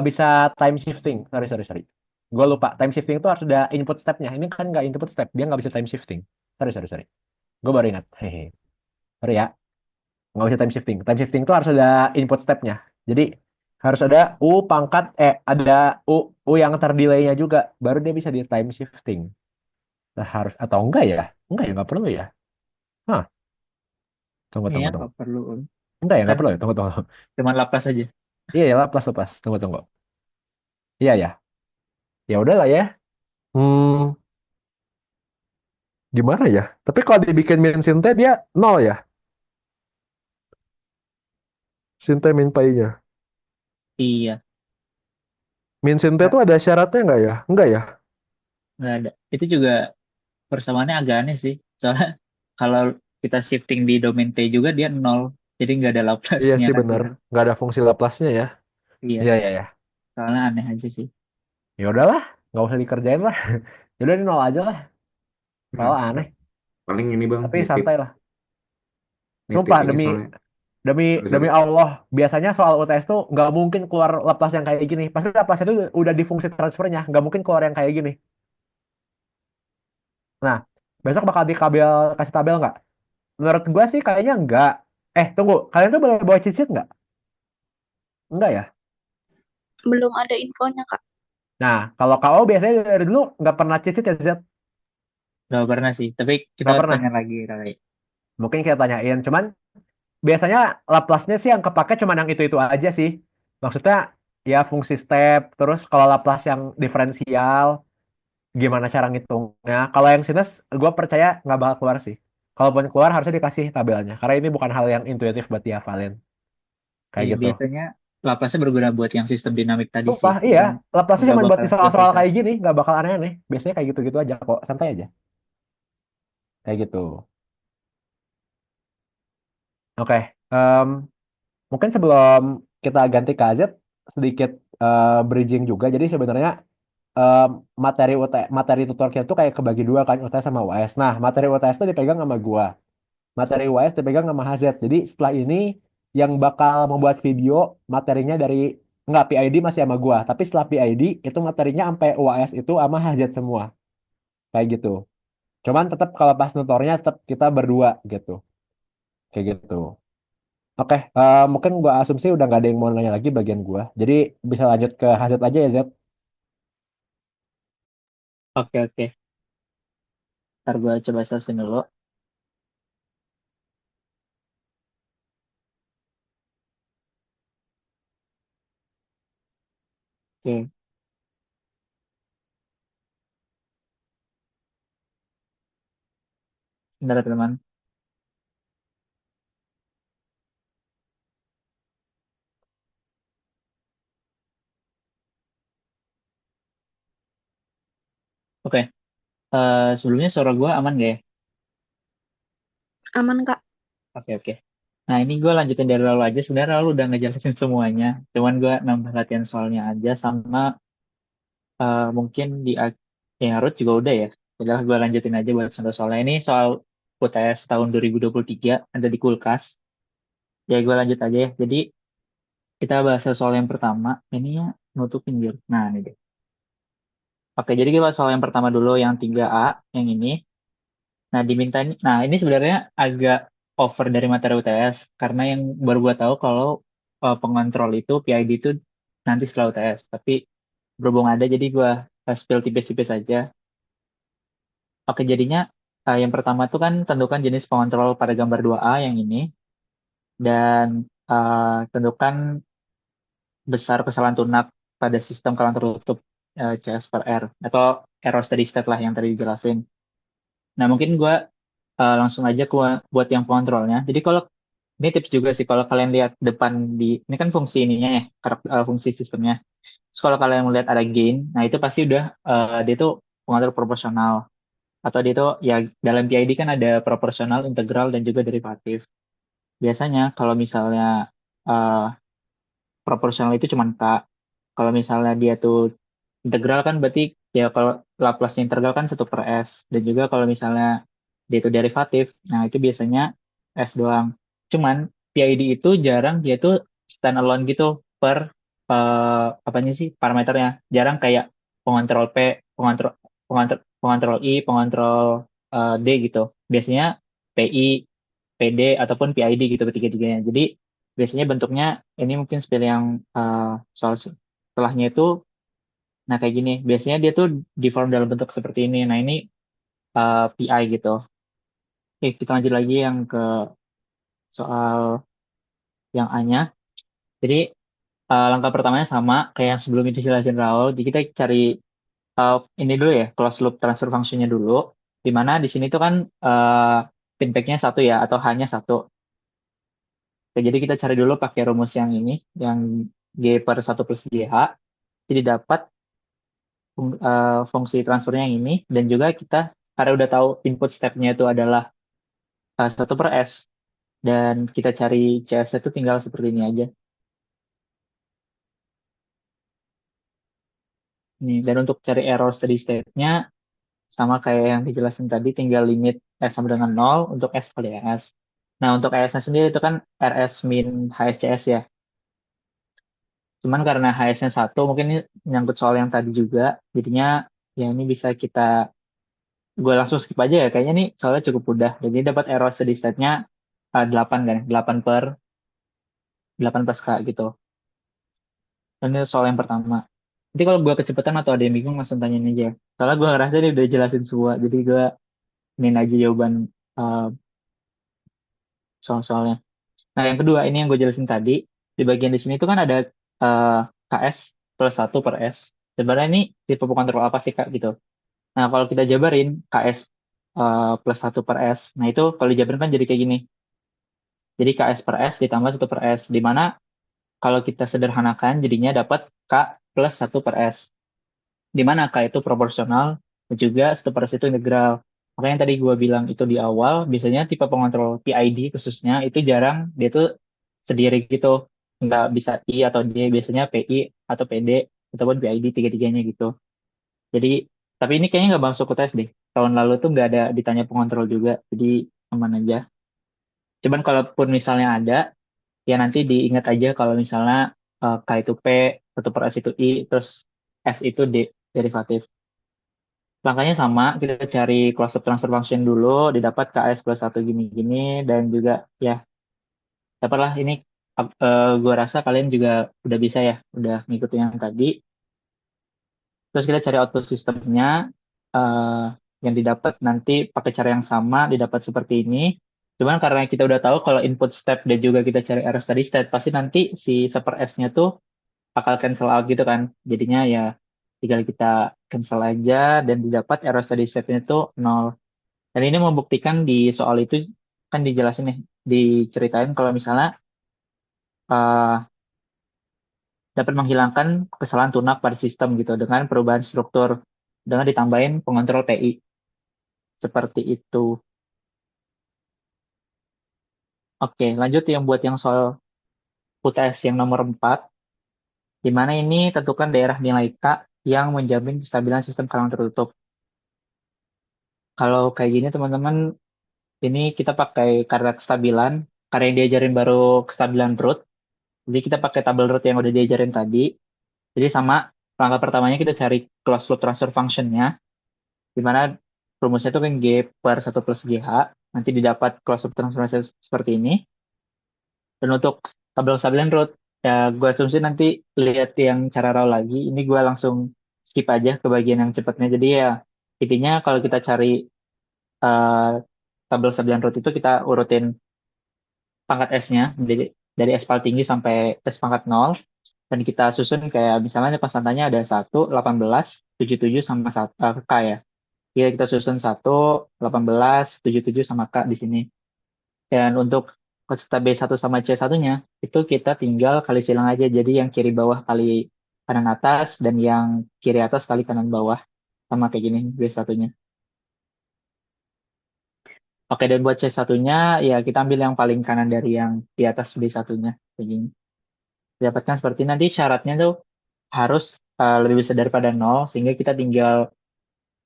bisa time shifting. Sorry sorry sorry. Gue lupa. Time shifting itu harus ada input stepnya. Ini kan nggak input step. Dia nggak bisa time shifting. Sorry sorry sorry. Gue baru ingat. Hehe. Sorry ya. Nggak bisa time shifting. Time shifting itu harus ada input stepnya. Jadi harus ada ada U yang terdelaynya juga. Baru dia bisa di time shifting. Nah, harus atau enggak ya? Enggak ya, nggak perlu ya. Hah, tunggu, Iya, tunggu, tunggu. nggak perlu. Enggak ya, Kan nggak perlu ya. Tunggu, tunggu. cuma lapas aja. Iya ya, plus, plus. Tunggu, tunggu. Iya ya. Ya udahlah ya. Hmm, gimana ya? Tapi kalau dibikin min sinte dia nol ya. Sinte min pi-nya. Iya, Min sinte nggak tuh ada syaratnya nggak ya? Enggak ya? nggak ada. Itu juga persamaannya agak aneh sih. Soalnya kalau kita shifting di domain T juga dia nol. Jadi nggak ada Iya Laplace-nya sih kan benar. dia. Nggak ada fungsi Laplace-nya ya. Iya, Iya, iya, ya. soalnya aneh aja sih. Ya udahlah, nggak usah dikerjain lah. Ya udah ini nol aja lah. Nah, Soal aneh. paling ini bang, Tapi nitip santai lah. nitip Sumpah ini demi soalnya. demi Sorry, demi sorry. Allah, biasanya soal UTS tuh nggak mungkin keluar Laplace yang kayak gini. Pasti Laplace itu udah di fungsi transfernya, nggak mungkin keluar yang kayak gini. Nah, besok bakal kasih tabel nggak? Menurut gua sih kayaknya nggak. Tunggu, kalian tuh boleh bawa cheat sheet nggak? Enggak ya? Belum ada infonya, Kak. Nah, kalau KO biasanya dari dulu nggak pernah cheat sheet ya, Z? Nggak pernah sih. Tapi kita Nggak pernah. tanya lagi kali. Mungkin kita tanyain. Cuman biasanya Laplace-nya sih yang kepake cuman yang itu-itu aja sih. Maksudnya ya fungsi step, terus kalau Laplace yang diferensial, gimana cara ngitungnya. Kalau yang sinus, gue percaya nggak bakal keluar sih. Kalaupun keluar harusnya dikasih tabelnya. Karena ini bukan hal yang intuitif buat dihafalin. Kayak Iya, gitu. biasanya Laplace-nya berguna buat yang sistem dinamik tadi sih. Sumpah, Jadi iya. Laplace-nya nggak cuma buat bakal di keluar soal-soal susah. kayak gini. Nggak bakal aneh-aneh. Biasanya kayak gitu-gitu aja kok. Santai aja. Kayak gitu. Oke. em, Mungkin sebelum kita ganti ke AZ, sedikit bridging juga. Jadi sebenarnya em, materi tutor kita tuh kayak kebagi dua kan, UTS sama UAS. Nah, materi UTS itu dipegang sama gua. Materi UAS dipegang sama HZ. Jadi setelah ini yang bakal membuat video materinya dari enggak PID masih sama gua, tapi setelah PID itu materinya sampai UAS itu sama HZ semua. Kayak gitu. Cuman tetap kalau pas nutornya tetap kita berdua gitu. Kayak gitu. Oke, mungkin gua asumsi udah nggak ada yang mau nanya lagi bagian gua. Jadi bisa lanjut ke HZ aja ya, Z. Oke, oke. Ntar gue coba selesai dulu. Oke, bentar teman. Oke, sebelumnya suara gue aman gak ya? Aman, Kak. Oke, oke. Nah, ini gue lanjutin dari lalu aja. Sebenarnya lalu udah ngejelasin semuanya. Cuman gue nambah latihan soalnya aja sama mungkin ya Ruth juga udah ya. Udah gue lanjutin aja buat contoh soalnya. Ini soal UTS tahun 2023 ada di Kulkas. Ya gue lanjut aja ya. Jadi kita bahas soal yang pertama. Ini ya nutupin gitu. Nah, ini deh. Oke, jadi kita bahas soal yang pertama dulu yang 3A, yang ini. Nah, nah ini sebenarnya agak over dari materi UTS karena yang baru gue tahu kalau pengontrol itu PID itu nanti setelah UTS. Tapi berhubung ada jadi gue spill tipis-tipis aja. Oke, jadinya yang pertama itu kan tentukan jenis pengontrol pada gambar 2A yang ini dan tentukan besar kesalahan tunak pada sistem kalang tertutup CS per R atau error steady state lah yang tadi dijelasin. Nah, mungkin gue langsung aja buat yang pengontrolnya. Jadi kalau ini tips juga sih kalau kalian lihat depan ini kan fungsi ininya ya, fungsi sistemnya. Terus kalau kalian melihat ada gain, nah itu pasti udah dia tuh pengontrol proporsional atau dia tuh ya dalam PID kan ada proporsional, integral dan juga derivatif. Biasanya kalau misalnya eh, proporsional itu cuma K. Kalau misalnya dia tuh integral kan berarti ya kalau Laplace integral kan 1/S. Dan juga kalau misalnya dia itu derivatif, nah itu biasanya S doang. Cuman PID itu jarang dia tuh standalone gitu per apanya sih parameternya. Jarang kayak pengontrol P, pengontrol pengontrol I, pengontrol D gitu. Biasanya PI, PD ataupun PID gitu ketiga-tiganya. Jadi biasanya bentuknya ini mungkin spill yang soal setelahnya itu nah kayak gini. Biasanya dia tuh di form dalam bentuk seperti ini. Nah ini PI gitu. Oke, kita lanjut lagi yang ke soal yang A-nya. Jadi langkah pertamanya sama kayak yang sebelum itu dijelasin Raul. Jadi kita cari ini dulu ya, closed loop transfer function-nya dulu. Di mana di sini tuh kan pinback-nya satu ya, atau hanya satu. Oke, jadi kita cari dulu pakai rumus yang ini, yang G per 1 + GH. Jadi dapat fungsi transfernya yang ini, dan juga kita karena udah tahu input step-nya itu adalah 1/S, dan kita cari CS itu tinggal seperti ini aja. Nih, dan untuk cari error steady state-nya, sama kayak yang dijelasin tadi, tinggal limit S sama dengan 0 untuk S kali S. Nah, untuk ES-nya sendiri itu kan RS min HSCS ya. Cuman karena HS-nya satu, mungkin ini nyangkut soal yang tadi juga, jadinya ya ini bisa gue langsung skip aja ya, kayaknya nih soalnya cukup mudah. Jadi dapat error steady state-nya 8 kan, 8/8 K gitu. Dan itu soal yang pertama. Nanti kalau gue kecepatan atau ada yang bingung langsung tanyain aja. Soalnya gue ngerasa dia udah jelasin semua, jadi gue ingin aja jawaban uh, soal-soalnya. Nah, yang kedua, ini yang gue jelasin tadi, di bagian di sini itu kan ada uh, KS plus 1/S. Sebenarnya ini tipe kontrol apa sih, Kak, gitu. Nah, kalau kita jabarin KS plus 1/S, nah itu kalau dijabarin kan jadi kayak gini. Jadi KS per S ditambah 1/S, di mana kalau kita sederhanakan jadinya dapat K plus 1/S. Di mana K itu proporsional, dan juga 1/S itu integral. Makanya yang tadi gue bilang itu di awal, biasanya tipe pengontrol PID khususnya itu jarang, dia tuh sendiri gitu. Nggak bisa I atau D, biasanya PI atau PD, ataupun PID, tiga-tiganya gitu. Jadi, tapi ini kayaknya nggak masuk ke tes deh. Tahun lalu tuh nggak ada ditanya pengontrol juga, jadi aman aja. Cuman kalaupun misalnya ada, ya nanti diingat aja kalau misalnya K itu P, 1/S itu I, terus S itu D, derivatif. Langkahnya sama, kita cari closed transfer function dulu, didapat KS plus 1 gini-gini, dan juga ya, dapatlah ini, gue rasa kalian juga udah bisa ya, udah ngikutin yang tadi. Terus kita cari output sistemnya, eh, yang didapat nanti pakai cara yang sama, didapat seperti ini. Cuman karena kita udah tahu kalau input step dan juga kita cari error steady state, pasti nanti si super S-nya tuh bakal cancel out gitu kan. Jadinya ya tinggal kita cancel aja dan didapat error steady state-nya itu 0. Dan ini membuktikan di soal itu kan dijelasin nih, diceritain kalau misalnya eh, dapat menghilangkan kesalahan tunak pada sistem gitu dengan perubahan struktur dengan ditambahin pengontrol PI seperti itu. Oke, lanjut yang buat yang soal UTS yang nomor 4, di mana ini tentukan daerah nilai K yang menjamin kestabilan sistem kalangan tertutup. Kalau kayak gini teman-teman, ini kita pakai karena kestabilan, karena yang diajarin baru kestabilan root, jadi kita pakai tabel root yang udah diajarin tadi. Jadi sama langkah pertamanya kita cari closed loop transfer function-nya, di mana rumusnya itu kan G per 1 plus GH, nanti didapat closed loop transfer function seperti ini. Dan untuk tabel kestabilan root, ya gue asumsi nanti lihat yang cara raw lagi, ini gue langsung skip aja ke bagian yang cepatnya. Jadi ya intinya kalau kita cari eh, tabel kestabilan root itu kita urutin pangkat S-nya, jadi dari S paling tinggi sampai S pangkat 0, dan kita susun kayak misalnya konstantanya ada 1, 18, 77 sama 1, K ya. Jadi kita susun 1, 18, 77 sama K di sini. Dan untuk konstan B1 sama C1-nya, itu kita tinggal kali silang aja. Jadi yang kiri bawah kali kanan atas, dan yang kiri atas kali kanan bawah. Sama kayak gini B1-nya. Oke, dan buat C1-nya, ya kita ambil yang paling kanan dari yang di atas B1-nya. Kayak gini. Dapatkan seperti nanti syaratnya tuh harus lebih besar daripada 0, sehingga kita tinggal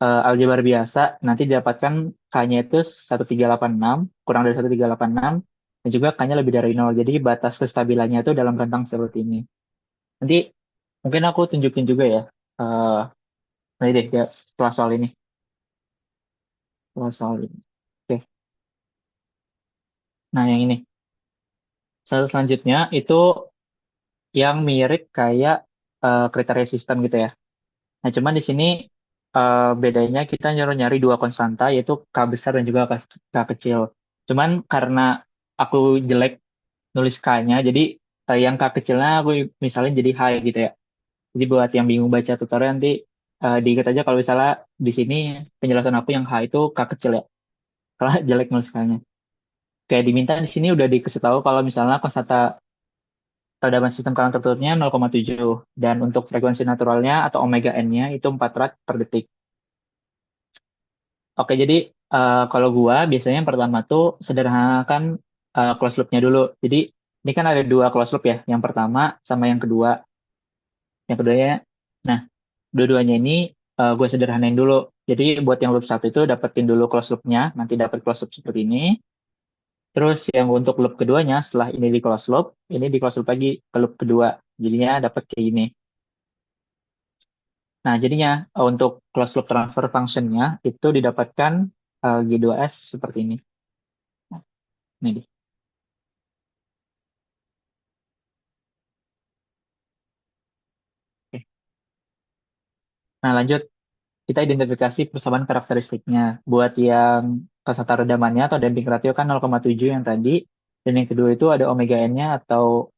aljabar biasa, nanti didapatkan K-nya itu 1386, kurang dari 1386, dan juga K-nya lebih dari 0. Jadi batas kestabilannya itu dalam rentang seperti ini. Nanti mungkin aku tunjukin juga ya, eh nanti deh ya, setelah soal ini. Setelah soal ini. Oke, nah yang ini. Soal selanjutnya itu yang mirip kayak kriteria sistem gitu ya. Nah, cuman di sini bedanya kita nyari dua konstanta yaitu K besar dan juga K kecil. Cuman karena aku jelek nulis K-nya, jadi yang K kecilnya aku misalnya jadi H ya gitu ya. Jadi buat yang bingung baca tutorial nanti diingat aja kalau misalnya di sini penjelasan aku yang H itu K kecil ya. Kalau jelek nulis K-nya. Kayak diminta di sini udah dikasih tahu kalau misalnya konstanta peradaban sistem kalang tertutupnya 0,7 dan untuk frekuensi naturalnya atau omega n-nya itu 4 rad per detik. Oke, jadi kalau gua biasanya yang pertama tuh sederhanakan closed loop-nya dulu. Jadi ini kan ada dua closed loop ya, yang pertama sama yang kedua. Yang keduanya, nah dua-duanya ini gue sederhanain dulu. Jadi buat yang loop satu itu dapetin dulu closed loop-nya, nanti dapat closed loop seperti ini. Terus yang untuk loop keduanya setelah ini di closed loop, ini di closed loop lagi ke loop kedua. Jadinya dapat kayak gini. Nah, jadinya untuk closed loop transfer function-nya itu didapatkan G2S seperti ini. Nah, ini dia. Oke. Nah, lanjut. Kita identifikasi persamaan karakteristiknya. Buat yang konstanta redamannya atau damping ratio kan 0,7 yang tadi. Dan yang kedua itu ada omega n-nya atau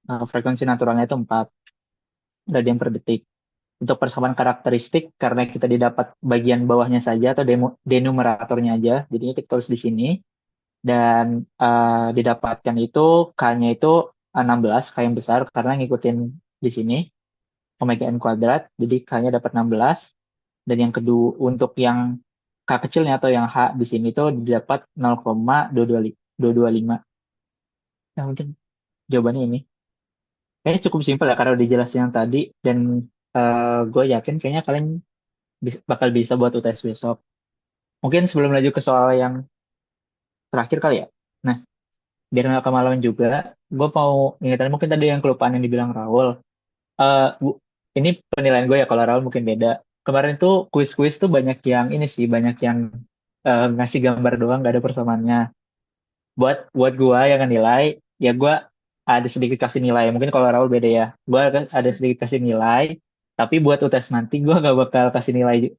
frekuensi naturalnya itu 4 radian per detik. Untuk persamaan karakteristik, karena kita didapat bagian bawahnya saja atau denumeratornya aja, jadinya kita tulis di sini. Dan didapatkan itu K-nya itu 16, K yang besar, karena ngikutin di sini omega n kuadrat, jadi K-nya dapat 16. Dan yang kedua untuk yang K kecilnya atau yang H di sini tuh didapat 0,225. Nah, mungkin jawabannya ini. Kayaknya cukup simpel ya karena udah dijelasin yang tadi dan gue yakin kayaknya kalian bakal bisa buat UTS besok. Mungkin sebelum lanjut ke soal yang terakhir kali ya. Nah, biar nggak kemalaman juga, gue mau ingetin mungkin tadi yang kelupaan yang dibilang Raul. Ini penilaian gue ya kalau Raul mungkin beda. Kemarin tuh kuis-kuis tuh banyak yang ini sih, banyak yang ngasih gambar doang, nggak ada persamaannya. Buat gue yang nilai, ya gue ada sedikit kasih nilai. Mungkin kalau Raul beda ya. Gue ada sedikit kasih nilai, tapi buat UTS nanti gue gak bakal kasih nilai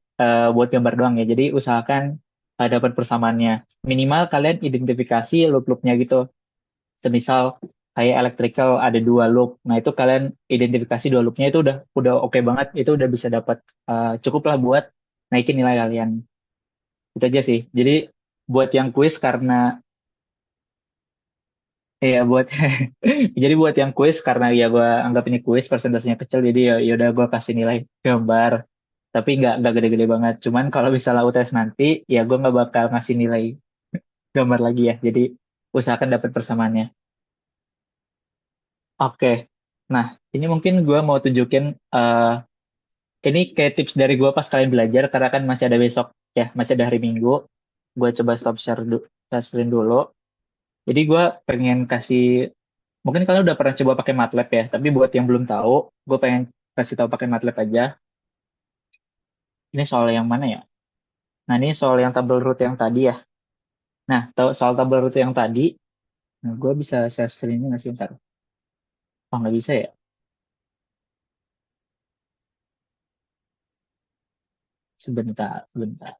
buat gambar doang ya. Jadi usahakan dapat persamaannya. Minimal kalian identifikasi loop-loopnya gitu. Semisal kayak electrical ada 2 loop. Nah, itu kalian identifikasi 2 loopnya itu udah oke banget. Itu udah bisa dapat cukup lah buat naikin nilai kalian. Itu aja sih. Jadi buat yang kuis karena ya buat jadi buat yang kuis karena ya gue anggap ini kuis persentasenya kecil jadi ya udah gue kasih nilai gambar tapi nggak gede-gede banget. Cuman kalau misalnya UTS nanti ya gue nggak bakal ngasih nilai gambar lagi ya. Jadi usahakan dapat persamaannya. Oke. Nah, ini mungkin gue mau tunjukin eh, ini kayak tips dari gue pas kalian belajar karena kan masih ada besok ya, masih ada hari Minggu. Gue coba stop sharing dulu. Jadi gue pengen kasih, mungkin kalian udah pernah coba pakai MATLAB ya, tapi buat yang belum tahu, gue pengen kasih tahu pakai MATLAB aja. Ini soal yang mana ya? Nah, ini soal yang tabel root yang tadi ya. Nah, soal tabel root yang tadi, nah, gue bisa share screen-nya nggak sih ntar? Oh, nggak bisa ya? Sebentar, sebentar.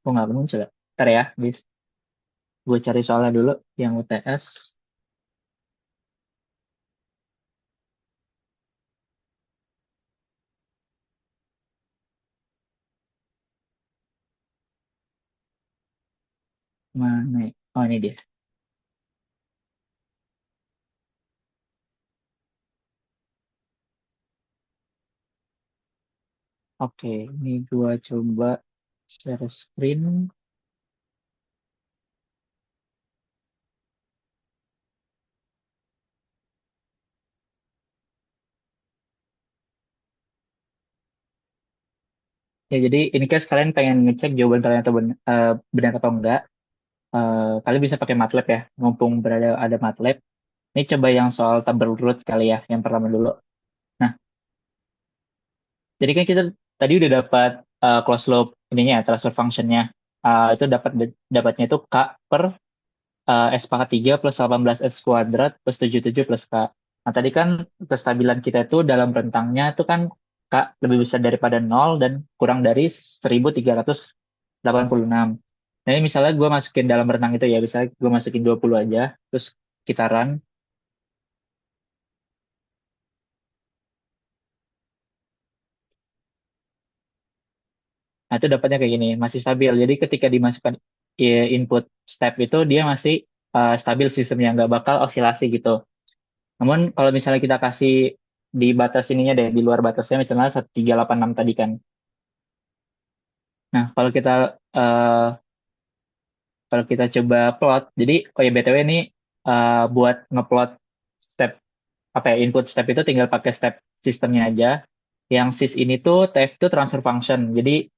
Kok nggak muncul ya? Ntar ya, guys. Gue cari soalnya dulu yang UTS. Mana ya? Oh, ini dia. Oke, ini gue coba share screen. Ya, jadi ini kan kalian pengen ngecek jawaban kalian atau benar atau enggak. Kalian bisa pakai MATLAB ya, mumpung berada ada MATLAB. Ini coba yang soal tabel root kali ya, yang pertama dulu. Nah, jadi kan kita tadi udah dapat closed loop ininya, ya, transfer functionnya. Itu dapatnya itu K per S pangkat 3 plus 18 S kuadrat plus 77 plus K. Nah, tadi kan kestabilan kita itu dalam rentangnya itu kan K lebih besar daripada 0 dan kurang dari 1386. Nah, ini misalnya gue masukin dalam rentang itu ya, misalnya gue masukin 20 aja, terus kita run. Nah, itu dapatnya kayak gini, masih stabil. Jadi ketika dimasukkan input step itu, dia masih stabil sistemnya, nggak bakal osilasi gitu. Namun kalau misalnya kita kasih di batas ininya deh, di luar batasnya misalnya 1386 tadi kan. Nah, eh, kalau kita coba plot, jadi oh ya BTW ini buat ngeplot step apa ya input step itu tinggal pakai step sistemnya aja. Yang sys ini tuh TF itu transfer function. Jadi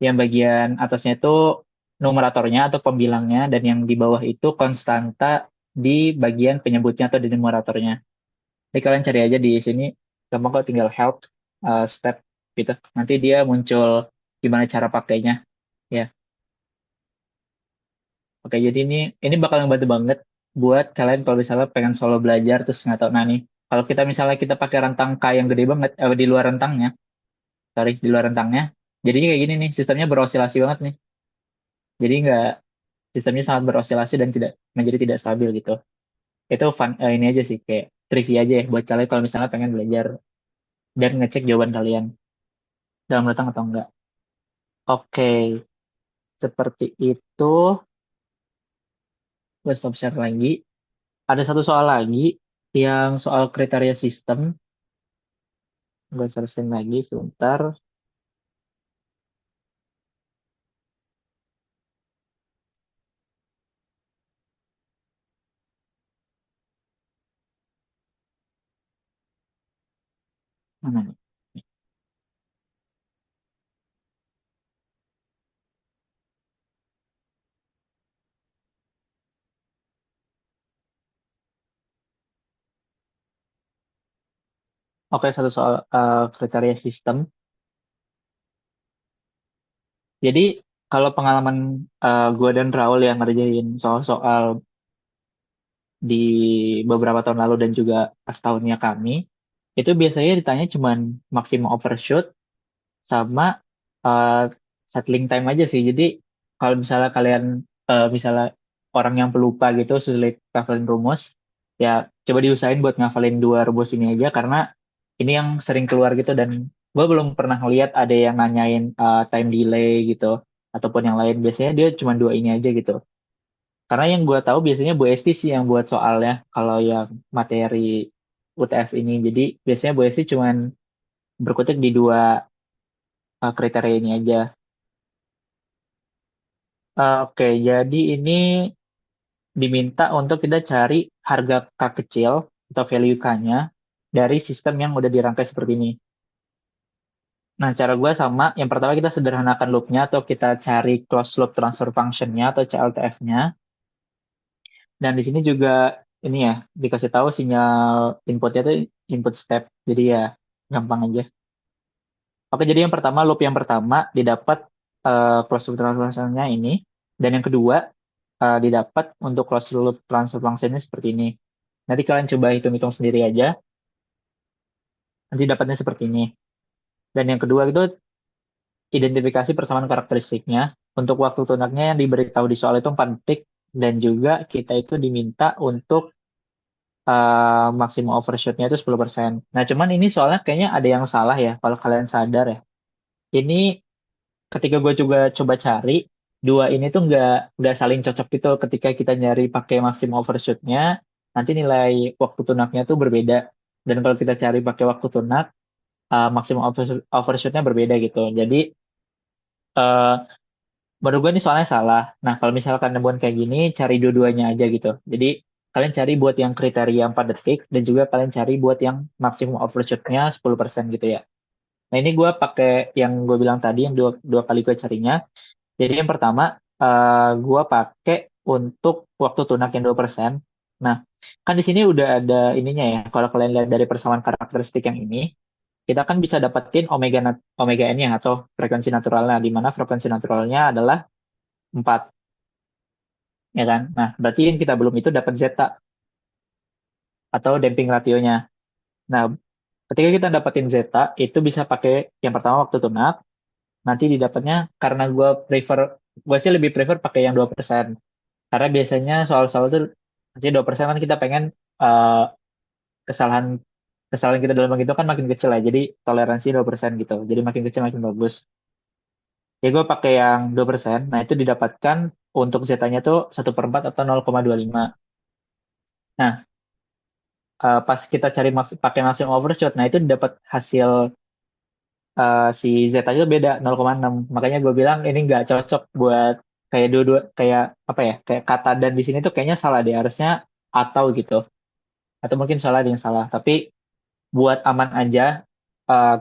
yang bagian atasnya itu numeratornya atau pembilangnya dan yang di bawah itu konstanta di bagian penyebutnya atau di numeratornya. Jadi kalian cari aja di sini, gampang kok tinggal help step gitu. Nanti dia muncul gimana cara pakainya. Ya, oke. Jadi ini bakal ngebantu banget buat kalian kalau misalnya pengen solo belajar terus nggak tahu. Nah nih, kalau kita misalnya kita pakai rentang K yang gede banget di luar rentangnya, sorry di luar rentangnya, jadinya kayak gini nih, sistemnya berosilasi banget nih. Jadi nggak sistemnya sangat berosilasi dan tidak menjadi tidak stabil gitu. Itu fun ini aja sih kayak trivia aja ya buat kalian kalau misalnya pengen belajar dan ngecek jawaban kalian dalam rentang atau enggak. Oke, seperti itu. Gue stop share lagi. Ada satu soal lagi yang soal kriteria sistem. Gue searching lagi sebentar. Mana nih? Oke, satu soal kriteria sistem. Jadi kalau pengalaman gue dan Raul yang ngerjain soal-soal di beberapa tahun lalu dan juga pas tahunnya kami, itu biasanya ditanya cuman maksimum overshoot sama uh, settling time aja sih. Jadi kalau misalnya kalian misalnya orang yang pelupa gitu sulit ngafalin rumus, ya coba diusahain buat ngafalin 2 rumus ini aja karena ini yang sering keluar gitu dan gue belum pernah lihat ada yang nanyain time delay gitu ataupun yang lain. Biasanya dia cuma 2 ini aja gitu. Karena yang gue tahu biasanya Bu Esti sih yang buat soalnya kalau yang materi UTS ini. Jadi biasanya Bu Esti cuma berkutik di 2 kriteria ini aja. Oke, jadi ini diminta untuk kita cari harga K kecil atau value K-nya dari sistem yang udah dirangkai seperti ini. Nah, cara gue sama, yang pertama kita sederhanakan loop-nya atau kita cari closed loop transfer function-nya atau CLTF-nya. Dan di sini juga ini ya, dikasih tahu sinyal inputnya itu input step. Jadi ya, gampang aja. Oke, jadi yang pertama, loop yang pertama didapat closed loop transfer function-nya ini. Dan yang kedua, didapat untuk closed loop transfer function-nya seperti ini. Nanti kalian coba hitung-hitung sendiri aja. Nanti dapatnya seperti ini. Dan yang kedua itu identifikasi persamaan karakteristiknya. Untuk waktu tunaknya yang diberitahu di soal itu 4 detik. Dan juga kita itu diminta untuk maksimum overshoot-nya itu 10%. Nah, cuman ini soalnya kayaknya ada yang salah ya, kalau kalian sadar ya. Ini ketika gue juga coba cari, 2 ini tuh nggak saling cocok gitu ketika kita nyari pakai maksimum overshoot-nya, nanti nilai waktu tunaknya tuh berbeda. Dan kalau kita cari pakai waktu tunak, maksimum overshoot-nya berbeda gitu. Jadi, eh, menurut gue ini soalnya salah. Nah, kalau misalkan buat kayak gini, cari dua-duanya aja gitu. Jadi, kalian cari buat yang kriteria 4 detik, dan juga kalian cari buat yang maksimum overshoot-nya 10% gitu ya. Nah, ini gue pakai yang gue bilang tadi, yang dua kali gue carinya. Jadi, yang pertama, gue pakai untuk waktu tunak yang 2%. Nah, kan di sini udah ada ininya ya. Kalau kalian lihat dari persamaan karakteristik yang ini, kita kan bisa dapetin omega n-nya atau frekuensi naturalnya, di mana frekuensi naturalnya adalah 4, ya kan? Nah, berarti yang kita belum itu dapat zeta atau damping rasionya. Nah, ketika kita dapetin zeta, itu bisa pakai yang pertama waktu tunak, nanti didapatnya karena gue sih lebih prefer pakai yang 2%. Karena biasanya soal-soal itu masih 2% kan kita pengen eh, kesalahan kesalahan kita dalam itu kan makin kecil ya. Jadi toleransi 2% gitu. Jadi makin kecil makin bagus. Jadi gue pakai yang 2%. Nah, itu didapatkan untuk Z-nya tuh 1/4 atau 0,25. Nah, pas kita cari pakai maximum overshoot, nah itu dapat hasil si Z-nya itu beda 0,6. Makanya gue bilang ini nggak cocok buat kayak dua-dua kayak apa ya? Kayak kata dan di sini tuh kayaknya salah deh. Harusnya atau gitu. Atau mungkin salah ada yang salah. Tapi buat aman aja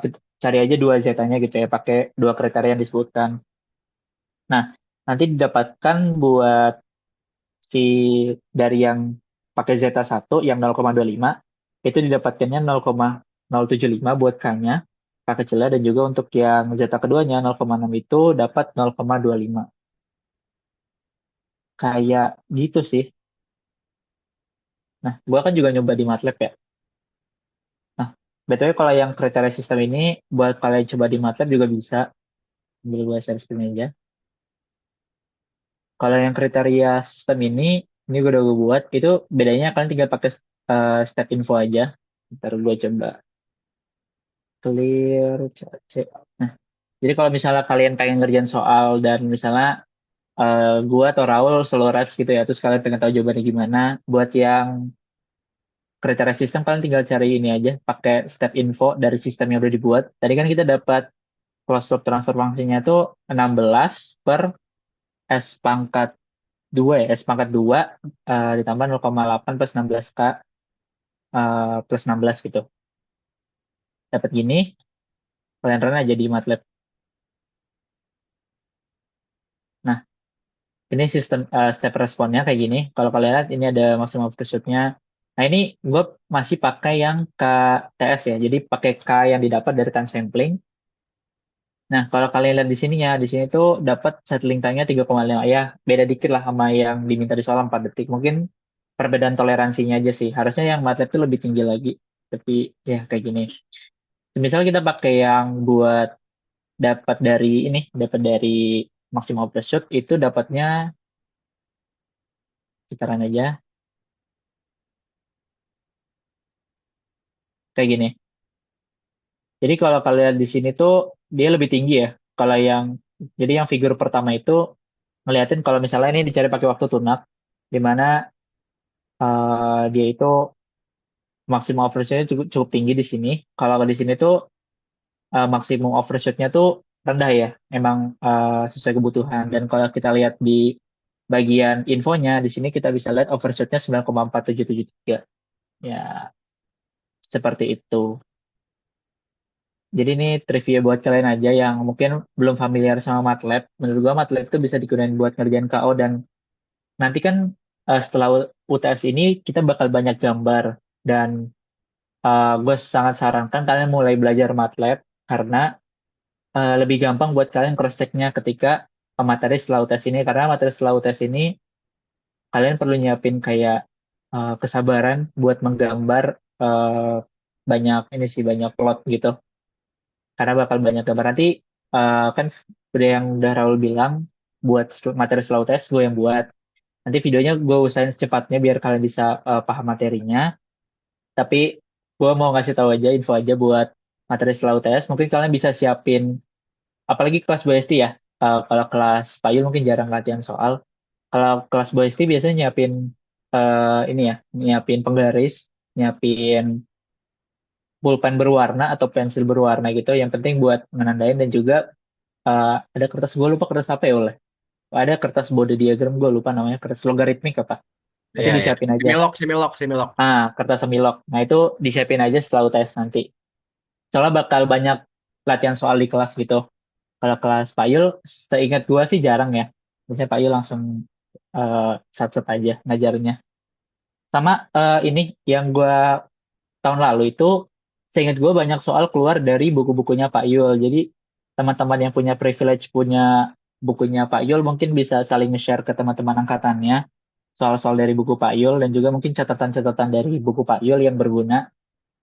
kita cari aja 2 Z-nya gitu ya, pakai 2 kriteria yang disebutkan. Nah, nanti didapatkan buat si dari yang pakai zeta 1 yang 0,25 itu didapatkannya 0,075 buat K-nya, K kecilnya, dan juga untuk yang zeta keduanya 0,6 itu dapat 0,25. Kayak gitu sih. Nah, gua kan juga nyoba di MATLAB ya. Nah, BTW kalau yang kriteria sistem ini buat kalian coba di MATLAB juga bisa. Ambil gue share screen aja. Kalau yang kriteria sistem ini gue udah gue buat, itu bedanya kalian tinggal pakai step info aja. Ntar gue coba clear, cek. Nah, jadi kalau misalnya kalian pengen ngerjain soal dan misalnya gue atau Raul solo reps gitu ya, terus kalian pengen tahu jawabannya gimana, buat yang kriteria sistem kalian tinggal cari ini aja, pakai step info dari sistem yang udah dibuat. Tadi kan kita dapat closed loop transfer fungsinya itu 16 per S pangkat 2 ya, S pangkat 2 ditambah 0,8 plus 16K plus 16 gitu. Dapat gini, kalian run aja di MATLAB. Nah, ini sistem step responnya kayak gini. Kalau kalian lihat ini ada maximum overshoot-nya. Nah, ini gue masih pakai yang KTS ya. Jadi pakai K yang didapat dari time sampling. Nah, kalau kalian lihat di sini ya, di sini tuh dapat settling time-nya 3,5. Ya, beda dikit lah sama yang diminta di soal 4 detik. Mungkin perbedaan toleransinya aja sih. Harusnya yang MATLAB itu lebih tinggi lagi. Tapi ya kayak gini. Misalnya kita pakai yang buat dapat dari maximum overshoot itu dapatnya kitaran aja kayak gini. Jadi kalau kalian di sini tuh dia lebih tinggi ya. Kalau yang jadi yang figur pertama itu ngeliatin kalau misalnya ini dicari pakai waktu tunak, di mana dia itu maksimum overshootnya cukup, cukup tinggi di sini. Kalau di sini tuh maksimum overshootnya tuh rendah ya, emang sesuai kebutuhan. Dan kalau kita lihat di bagian infonya, di sini kita bisa lihat overshootnya 9,4773. Ya, seperti itu. Jadi ini trivia buat kalian aja yang mungkin belum familiar sama MATLAB. Menurut gua MATLAB itu bisa digunakan buat ngerjain KO dan nanti kan setelah UTS ini kita bakal banyak gambar dan gue sangat sarankan kalian mulai belajar MATLAB karena lebih gampang buat kalian cross-check-nya ketika materi setelah UTS ini karena materi setelah UTS ini kalian perlu nyiapin kayak kesabaran buat menggambar banyak ini sih banyak plot gitu karena bakal banyak gambar nanti kan udah yang udah Raul bilang buat materi setelah UTS gue yang buat nanti videonya gue usahain secepatnya biar kalian bisa paham materinya tapi gue mau ngasih tahu aja info aja buat materi setelah UTS mungkin kalian bisa siapin apalagi kelas BST ya. Kalau kelas Payul mungkin jarang latihan soal. Kalau kelas BST biasanya nyiapin ini ya, nyiapin penggaris, nyiapin pulpen berwarna atau pensil berwarna gitu. Yang penting buat menandain dan juga ada kertas gue lupa kertas apa ya oleh. Ada kertas body diagram gue lupa namanya kertas logaritmik apa. Itu Iya, iya. disiapin aja. Semilok, semilok, semilok. Kertas semilok. Nah itu disiapin aja setelah UTS nanti. Soalnya bakal banyak latihan soal di kelas gitu. Kalau kelas Payul, seingat gua sih jarang ya. Biasanya Payul langsung sat-set aja ngajarnya. Sama ini yang gua tahun lalu itu, seingat gua banyak soal keluar dari buku-bukunya Pak Yul. Jadi teman-teman yang punya privilege punya bukunya Pak Yul mungkin bisa saling share ke teman-teman angkatannya soal-soal dari buku Pak Yul dan juga mungkin catatan-catatan dari buku Pak Yul yang berguna.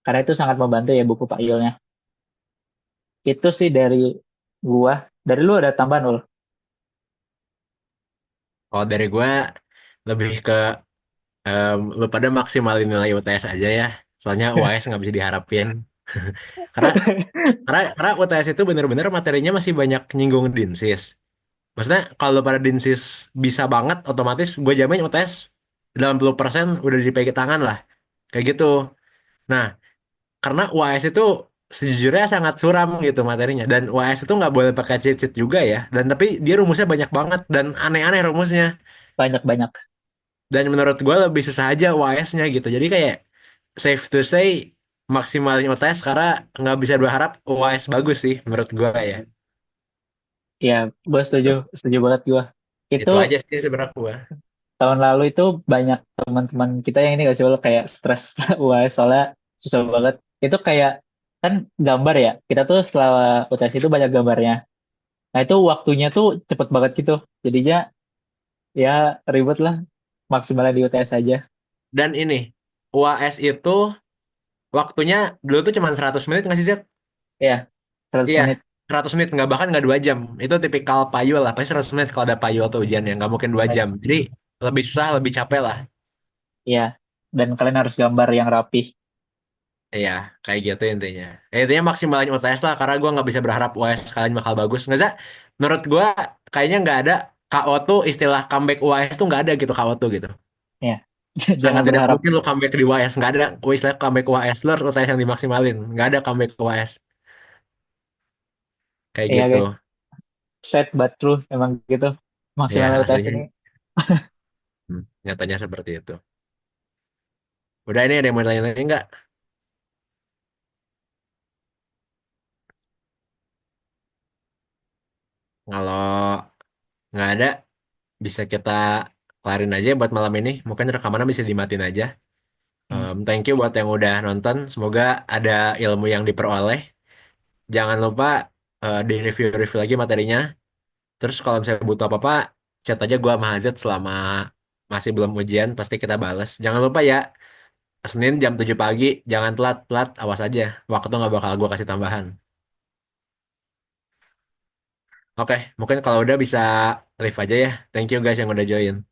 Karena itu sangat membantu ya buku Pak Yulnya. Itu sih dari gua. Dari lu ada tambahan ul? Kalau dari gue lebih ke lu pada maksimalin nilai UTS aja ya. Soalnya UAS nggak bisa diharapin. Karena karena UTS itu bener-bener materinya masih banyak nyinggung dinsis. Maksudnya kalau pada dinsis bisa banget, otomatis gue jamin UTS 80% udah dipegang tangan lah. Kayak gitu. Nah, karena UAS itu sejujurnya sangat suram gitu materinya. Dan UAS itu nggak boleh pakai cheat sheet juga ya. Dan tapi dia rumusnya banyak banget dan aneh-aneh rumusnya. Banyak-banyak. Dan menurut gue lebih susah aja UAS-nya gitu. Jadi kayak safe to say maksimalnya UTS karena nggak bisa berharap UAS bagus sih menurut gue ya. Ya, gue setuju, setuju banget gue. Itu Itu aja sih sebenarnya gue. tahun lalu itu banyak teman-teman kita yang ini gak sih Ul, kayak stres wah soalnya susah banget. Itu kayak kan gambar ya. Kita tuh setelah UTS itu banyak gambarnya. Nah itu waktunya tuh cepet banget gitu. Jadinya ya ribet lah. Maksimalnya di UTS aja. Dan ini UAS itu waktunya dulu tuh cuma 100 menit nggak sih Zed? Ya, 100 Iya, menit. 100 menit nggak bahkan nggak 2 jam. Itu tipikal payul lah. Pasti 100 menit kalau ada payul atau ujiannya nggak mungkin 2 jam. Jadi lebih susah, lebih capek lah. Ya, dan kalian harus gambar yang rapi. Iya, kayak gitu intinya. Intinya maksimalin UTS lah, karena gue nggak bisa berharap UAS kalian bakal bagus. Nggak sih? Menurut gue kayaknya nggak ada KO tuh istilah comeback UAS tuh nggak ada gitu KO tuh gitu. Ya, Sangat jangan tidak berharap. mungkin lu comeback di UAS. Nggak ada istilah comeback UAS. Lu harus UTS yang dimaksimalin. Nggak ada comeback UAS. Kayak Iya gitu. guys, sad but true emang gitu. Ya, Maksimal UTS aslinya ini. nyatanya seperti itu. Udah ini ada yang mau tanya lagi nggak? Kalau nggak ada, bisa kita kelarin aja buat malam ini. Mungkin rekamannya bisa dimatiin aja. Hmm. Thank you buat yang udah nonton. Semoga ada ilmu yang diperoleh. Jangan lupa di review-review lagi materinya. Terus kalau misalnya butuh apa-apa, chat aja gua sama Hazet selama masih belum ujian. Pasti kita bales. Jangan lupa ya, Senin jam 7 pagi. Jangan telat-telat. Awas aja. Waktu nggak bakal gua kasih tambahan. Oke, mungkin kalau udah bisa leave aja ya. Thank you guys yang udah join.